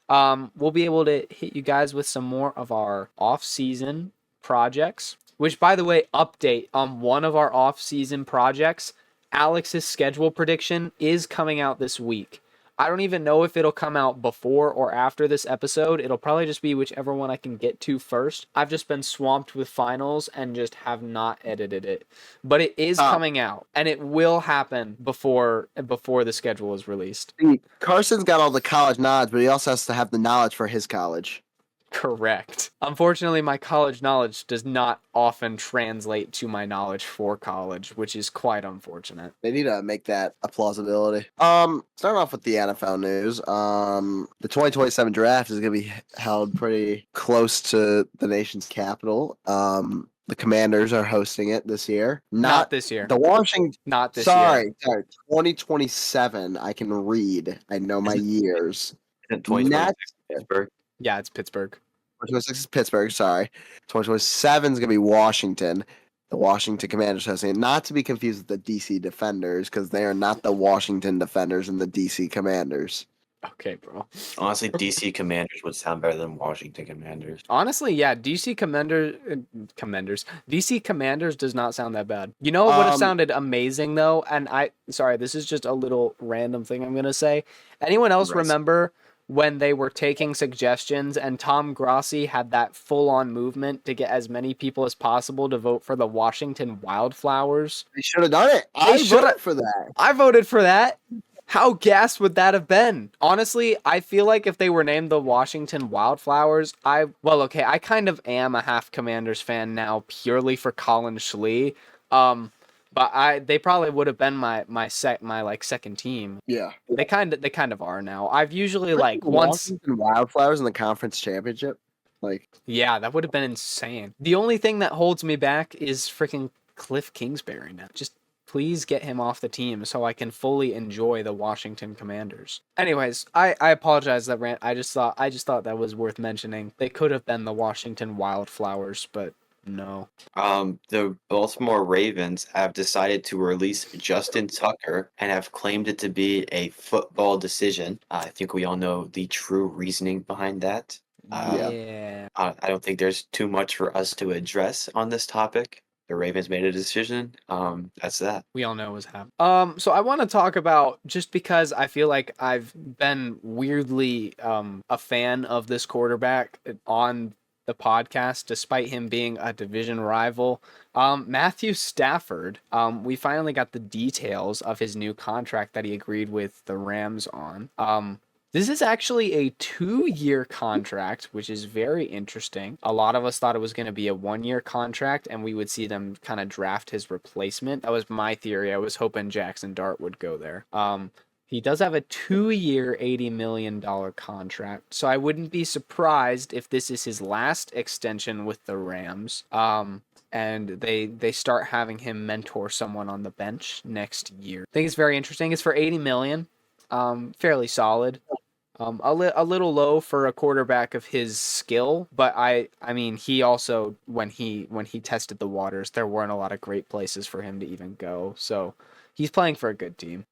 we'll be able to hit you guys with some more of our off-season projects, which, by the way, update on one of our off-season projects. Alex's schedule prediction is coming out this week. I don't even know if it'll come out before or after this episode. It'll probably just be whichever one I can get to first. I've just been swamped with finals and just have not edited it. But it is coming out, and it will happen before the schedule is released. Carson's got all the college knowledge, but he also has to have the knowledge for his college. Correct. Unfortunately, my college knowledge does not often translate to my knowledge for college, which is quite unfortunate. They need to make that a plausibility. Starting off with the NFL news. The 2027 draft is going to be held pretty close to the nation's capital. The Commanders are hosting it this year. Not this year. The Washington. Not this year. Sorry. 2027. I can read. I know my years. 2026 Pittsburgh. Yeah, it's Pittsburgh. 2026 is Pittsburgh, sorry. 2027 is going to be Washington. The Washington Commanders hosting it. Not to be confused with the DC Defenders, because they are not the Washington Defenders and the DC Commanders. Okay, bro. Honestly, DC Commanders would sound better than Washington Commanders. Honestly, yeah, DC Commanders does not sound that bad. You know what would have sounded amazing, though? And sorry, this is just a little random thing I'm going to say. Anyone else remember when they were taking suggestions and Tom Grossi had that full-on movement to get as many people as possible to vote for the Washington Wildflowers? They should have done it. I voted for that. I voted for that. How gassed would that have been? Honestly, I feel like if they were named the Washington Wildflowers, I kind of am a half Commanders fan now purely for Colin Schley. But they probably would have been my second team. Yeah. They kind of are now. I've usually Washington Wildflowers in the conference championship. Yeah, that would have been insane. The only thing that holds me back is freaking Cliff Kingsbury now. Just please get him off the team so I can fully enjoy the Washington Commanders. Anyways, I apologize that rant. I just thought that was worth mentioning. They could have been the Washington Wildflowers, but no. The Baltimore Ravens have decided to release Justin Tucker and have claimed it to be a football decision. I think we all know the true reasoning behind that. Yeah. I don't think there's too much for us to address on this topic. The Ravens made a decision. That's that. We all know what's happening. So I want to talk about, just because I feel like I've been weirdly a fan of this quarterback on the podcast, despite him being a division rival. Matthew Stafford, we finally got the details of his new contract that he agreed with the Rams on. This is actually a 2-year contract, which is very interesting. A lot of us thought it was going to be a 1-year contract, and we would see them kind of draft his replacement. That was my theory. I was hoping Jackson Dart would go there. He does have a 2-year, $80 million contract, so I wouldn't be surprised if this is his last extension with the Rams. And they start having him mentor someone on the bench next year. I think it's very interesting. It's for $80 million, fairly solid. A little low for a quarterback of his skill, but I mean he also when he tested the waters, there weren't a lot of great places for him to even go. So he's playing for a good team.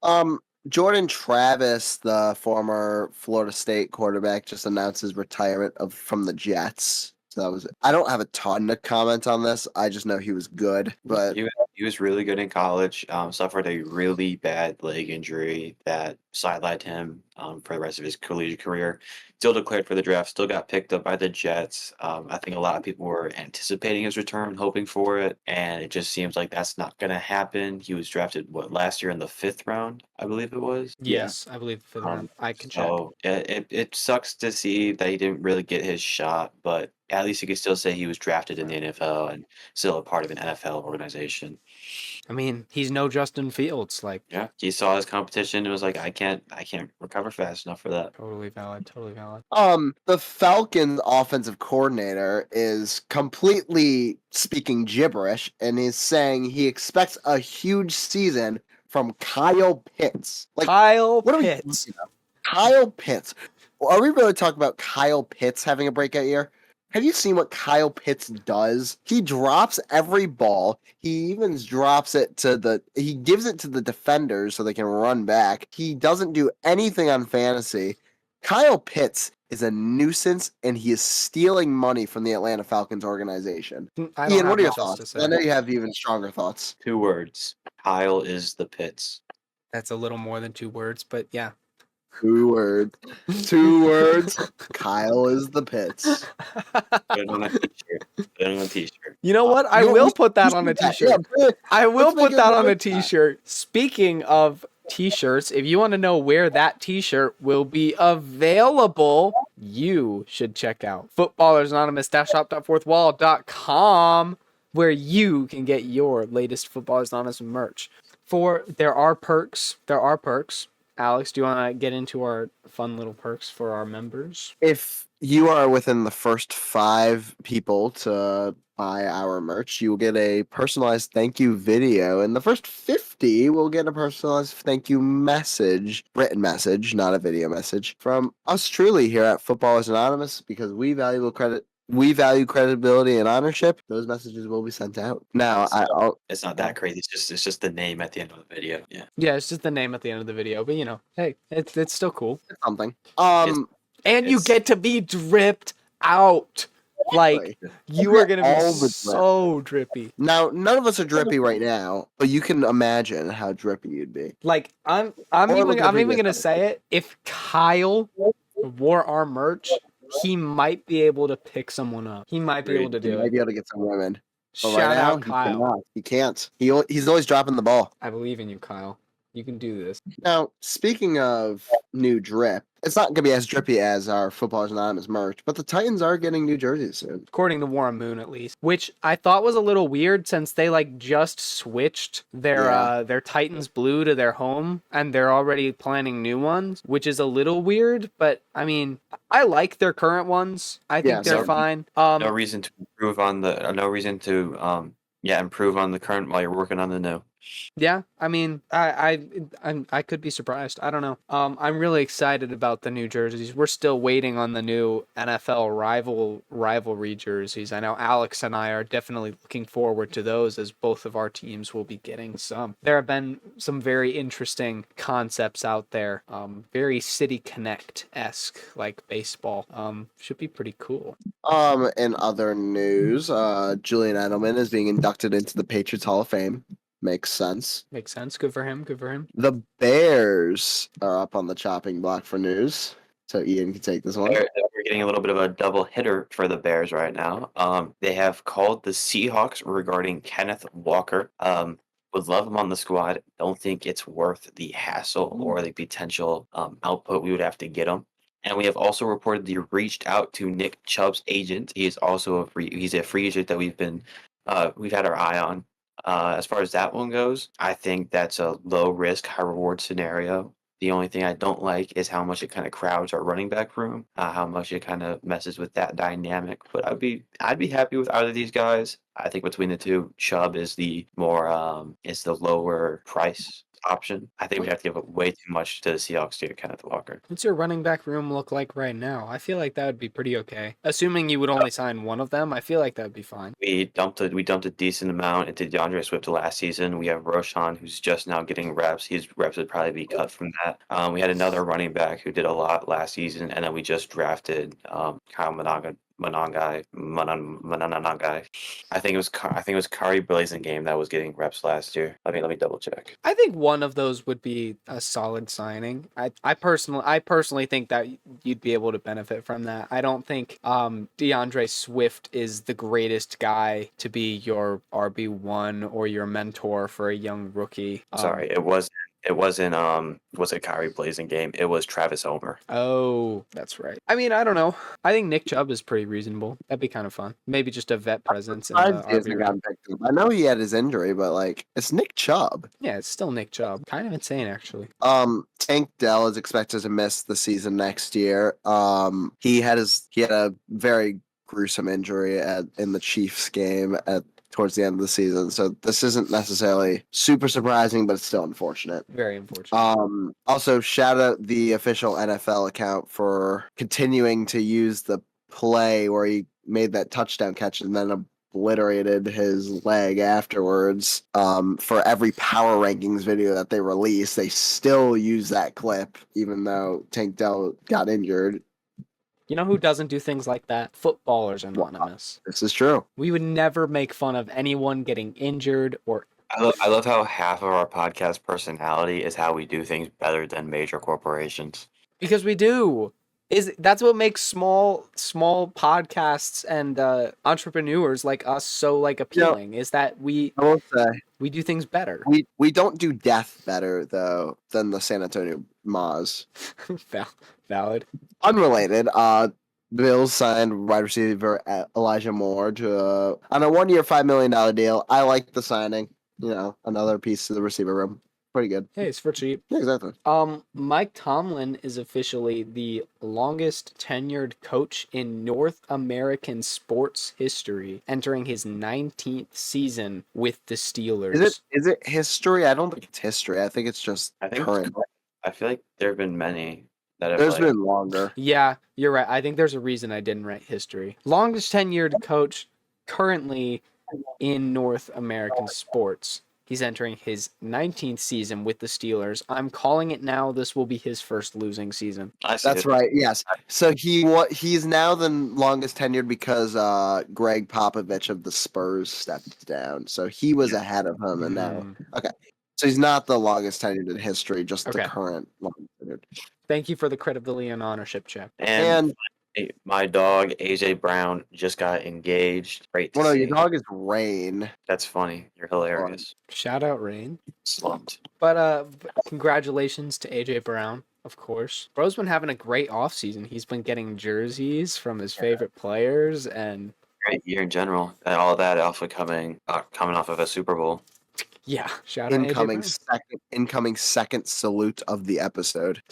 Jordan Travis, the former Florida State quarterback, just announced his retirement from the Jets. So that was. I don't have a ton to comment on this. I just know he was good, but He was really good in college. Suffered a really bad leg injury that sidelined him for the rest of his collegiate career. Still declared for the draft. Still got picked up by the Jets. I think a lot of people were anticipating his return, hoping for it, and it just seems like that's not going to happen. He was drafted last year in the 5th round, I believe it was. Yes, I believe for the round. I can check. So it sucks to see that he didn't really get his shot, but at least you could still say he was drafted in the NFL and still a part of an NFL organization. I mean, he's no Justin Fields. Like, Yeah, he saw his competition and was like, I can't recover fast enough for that. totally valid. Totally valid. The Falcons offensive coordinator is completely speaking gibberish and is saying he expects a huge season from Kyle Pitts. Like, Kyle what are we Pitts. talking about? Kyle Pitts. Are we really talking about Kyle Pitts having a breakout year? Have you seen what Kyle Pitts does? He drops every ball. He even drops it he gives it to the defenders so they can run back. He doesn't do anything on fantasy. Kyle Pitts is a nuisance, and he is stealing money from the Atlanta Falcons organization. I don't Ian, have what are your much else to thoughts? say. I know you have even stronger thoughts. 2 words. Kyle is the Pitts. That's a little more than 2 words, but yeah. 2 words. 2 words. Kyle is the Pitts. Put it on a t-shirt. Put it on a t-shirt. You know what? I You know, will we- put that we on a should do that. t-shirt. Yeah, I will let's make put it that a on a good time. t-shirt. Speaking of t-shirts, if you want to know where that t-shirt will be available, you should check out footballersanonymous-shop.fourthwall.com, where you can get your latest Footballers Anonymous merch. There are perks. Alex, do you want to get into our fun little perks for our members? If you are within the first 5 people to buy our merch, you will get a personalized thank you video, and the first 50 will get a personalized thank you message, written message, not a video message, from us truly here at Footballers Anonymous, because we value credibility and ownership. Those messages will be sent out. Now, It's not that crazy. It's just the name at the end of the video. Yeah. Yeah, it's just the name at the end of the video, but hey, it's still cool. something. And you It's- get to be dripped out. Like, you are gonna be all the drip. so drippy. Now, none of us are drippy right now, but you can imagine how drippy you'd be. Like, I'm Or look even at the gonna previous say it. If Kyle wore our merch, he might be able to pick someone up. He might be able to You do might it. be able to get some women. But Shout right now, out Kyle. He can't. He's always dropping the ball. I believe in you, Kyle. You can do this. Now, speaking of new drip, it's not going to be as drippy as our Footballers Anonymous merch, but the Titans are getting new jerseys soon. According to Warren Moon, at least, which I thought was a little weird since they just switched their Titans blue to their home and they're already planning new ones, which is a little weird. But I mean, I like their current ones. I think they're fine. No reason to improve on the improve on the current while you're working on the new. Yeah, I mean, I could be surprised. I don't know. I'm really excited about the new jerseys. We're still waiting on the new NFL rivalry jerseys. I know Alex and I are definitely looking forward to those, as both of our teams will be getting some. There have been some very interesting concepts out there. Very City Connect-esque, like baseball. Should be pretty cool. In other news, Julian Edelman is being inducted into the Patriots Hall of Fame. Makes sense. Makes sense. Good for him. Good for him. The Bears are up on the chopping block for news, so Ian can take this one. We're getting a little bit of a double hitter for the Bears right now. They have called the Seahawks regarding Kenneth Walker. Would love him on the squad. Don't think it's worth the hassle or the potential output we would have to get him. And we have also reported they reached out to Nick Chubb's agent. He is also he's a free agent that we've had our eye on. As far as that one goes, I think that's a low risk, high reward scenario. The only thing I don't like is how much it kind of crowds our running back room, how much it kind of messes with that dynamic. But I'd be happy with either of these guys. I think between the two, Chubb is the lower price option. I think we have to give up way too much to the Seahawks to get Kenneth Walker. What's your running back room look like right now? I feel like that would be pretty okay. Assuming you would only sign one of them, I feel like that would be fine. We dumped a decent amount into DeAndre Swift last season. We have Roshan, who's just now getting reps. His reps would probably be cut from that. We had another running back who did a lot last season, and then we just drafted Kyle Manangai. I think it was Kari Blazingame that was getting reps last year. Let me double check. I think one of those would be a solid signing. I personally think that you'd be able to benefit from that. I don't think DeAndre Swift is the greatest guy to be your RB1 or your mentor for a young rookie. Sorry, it wasn't Kari Blazingame. It was Travis Homer. Oh, that's right. I mean, I don't know. I think Nick Chubb is pretty reasonable. That'd be kind of fun. Maybe just a vet presence in the RB room. I know he had his injury, but like it's Nick Chubb. Yeah, it's still Nick Chubb. Kind of insane, actually. Tank Dell is expected to miss the season next year. He had a very gruesome injury in the Chiefs game towards the end of the season. So this isn't necessarily super surprising, but it's still unfortunate. Very unfortunate. Also, shout out the official NFL account for continuing to use the play where he made that touchdown catch and then obliterated his leg afterwards. For every power rankings video that they release, they still use that clip, even though Tank Dell got injured. You know who doesn't do things like that? Footballers Anonymous. This is true. We would never make fun of anyone getting injured or... I love how half of our podcast personality is how we do things better than major corporations. Because we do. That's what makes small podcasts and entrepreneurs like us so like appealing, is that I will say we do things better. We don't do death better though than the San Antonio Moz. Valid. Unrelated. Bills signed wide receiver Elijah Moore to on a 1-year, $5 million deal. I like the signing. You know, another piece to the receiver room. Pretty good. Hey, it's for cheap. Yeah, exactly. Mike Tomlin is officially the longest tenured coach in North American sports history, entering his 19th season with the Steelers. Is it history? I don't think it's history. I think it's just current. I feel like there have been many that have There's been longer. Yeah, you're right. I think there's a reason I didn't write history. Longest tenured coach currently in North American sports. He's entering his 19th season with the Steelers. I'm calling it now. This will be his first losing season. That's right. Yes. So he's now the longest tenured because Greg Popovich of the Spurs stepped down. So he was ahead of him, and now okay. So he's not the longest tenured in history, just the current longest tenured. Thank you for the credibility and ownership check. And my dog AJ Brown just got engaged. Great to see. Your dog is Rain. That's funny. You're hilarious. Shout out Rain. Slumped. But congratulations to AJ Brown, of course. Bro's been having a great offseason. He's been getting jerseys from his favorite players and great year in general. And all that alpha coming off of a Super Bowl. Yeah. Shout out incoming second salute of the episode.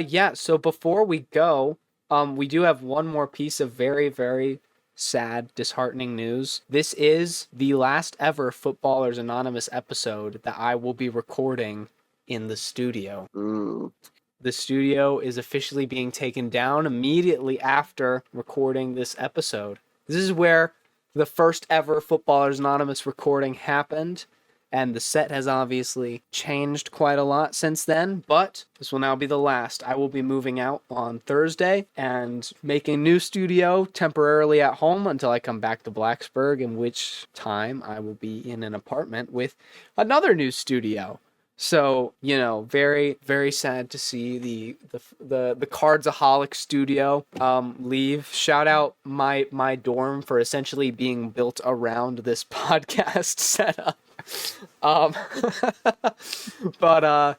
Yeah, so before we go, we do have one more piece of very, very sad, disheartening news. This is the last ever Footballers Anonymous episode that I will be recording in the studio. The studio is officially being taken down immediately after recording this episode. This is where the first ever Footballers Anonymous recording happened. And the set has obviously changed quite a lot since then, but this will now be the last. I will be moving out on Thursday and making a new studio temporarily at home until I come back to Blacksburg, in which time I will be in an apartment with another new studio. So, you know, very, very sad to see the Cardsaholic studio leave. Shout out my dorm for essentially being built around this podcast setup. But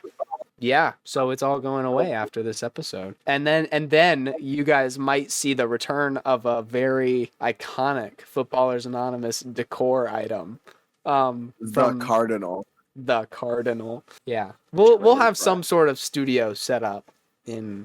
yeah, so it's all going away after this episode. And then you guys might see the return of a very iconic Footballers Anonymous decor item. The Cardinal. The Cardinal. Yeah. We'll have some sort of studio set up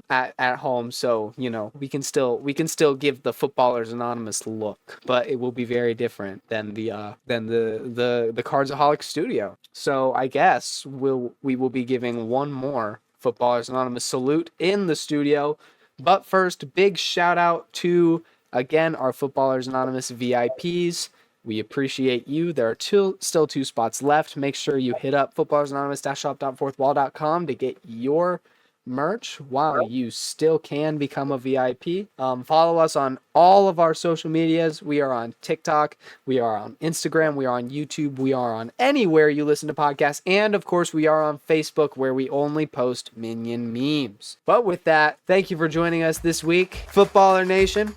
at home, so we can still give the Footballers Anonymous look, but it will be very different than the Cardsaholic studio. So I guess we will be giving one more Footballers Anonymous salute in the studio. But first, big shout out to, again, our Footballers Anonymous VIPs. We appreciate you. There are still two spots left. Make sure you hit up footballersanonymous-shop.fourthwall.com to get your merch while you still can become a VIP. Follow us on all of our social medias. We are on TikTok, we are on Instagram, we are on YouTube, we are on anywhere you listen to podcasts, and of course we are on Facebook, where we only post Minion memes. But with that, thank you for joining us this week, Footballer Nation.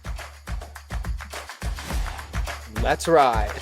Let's ride.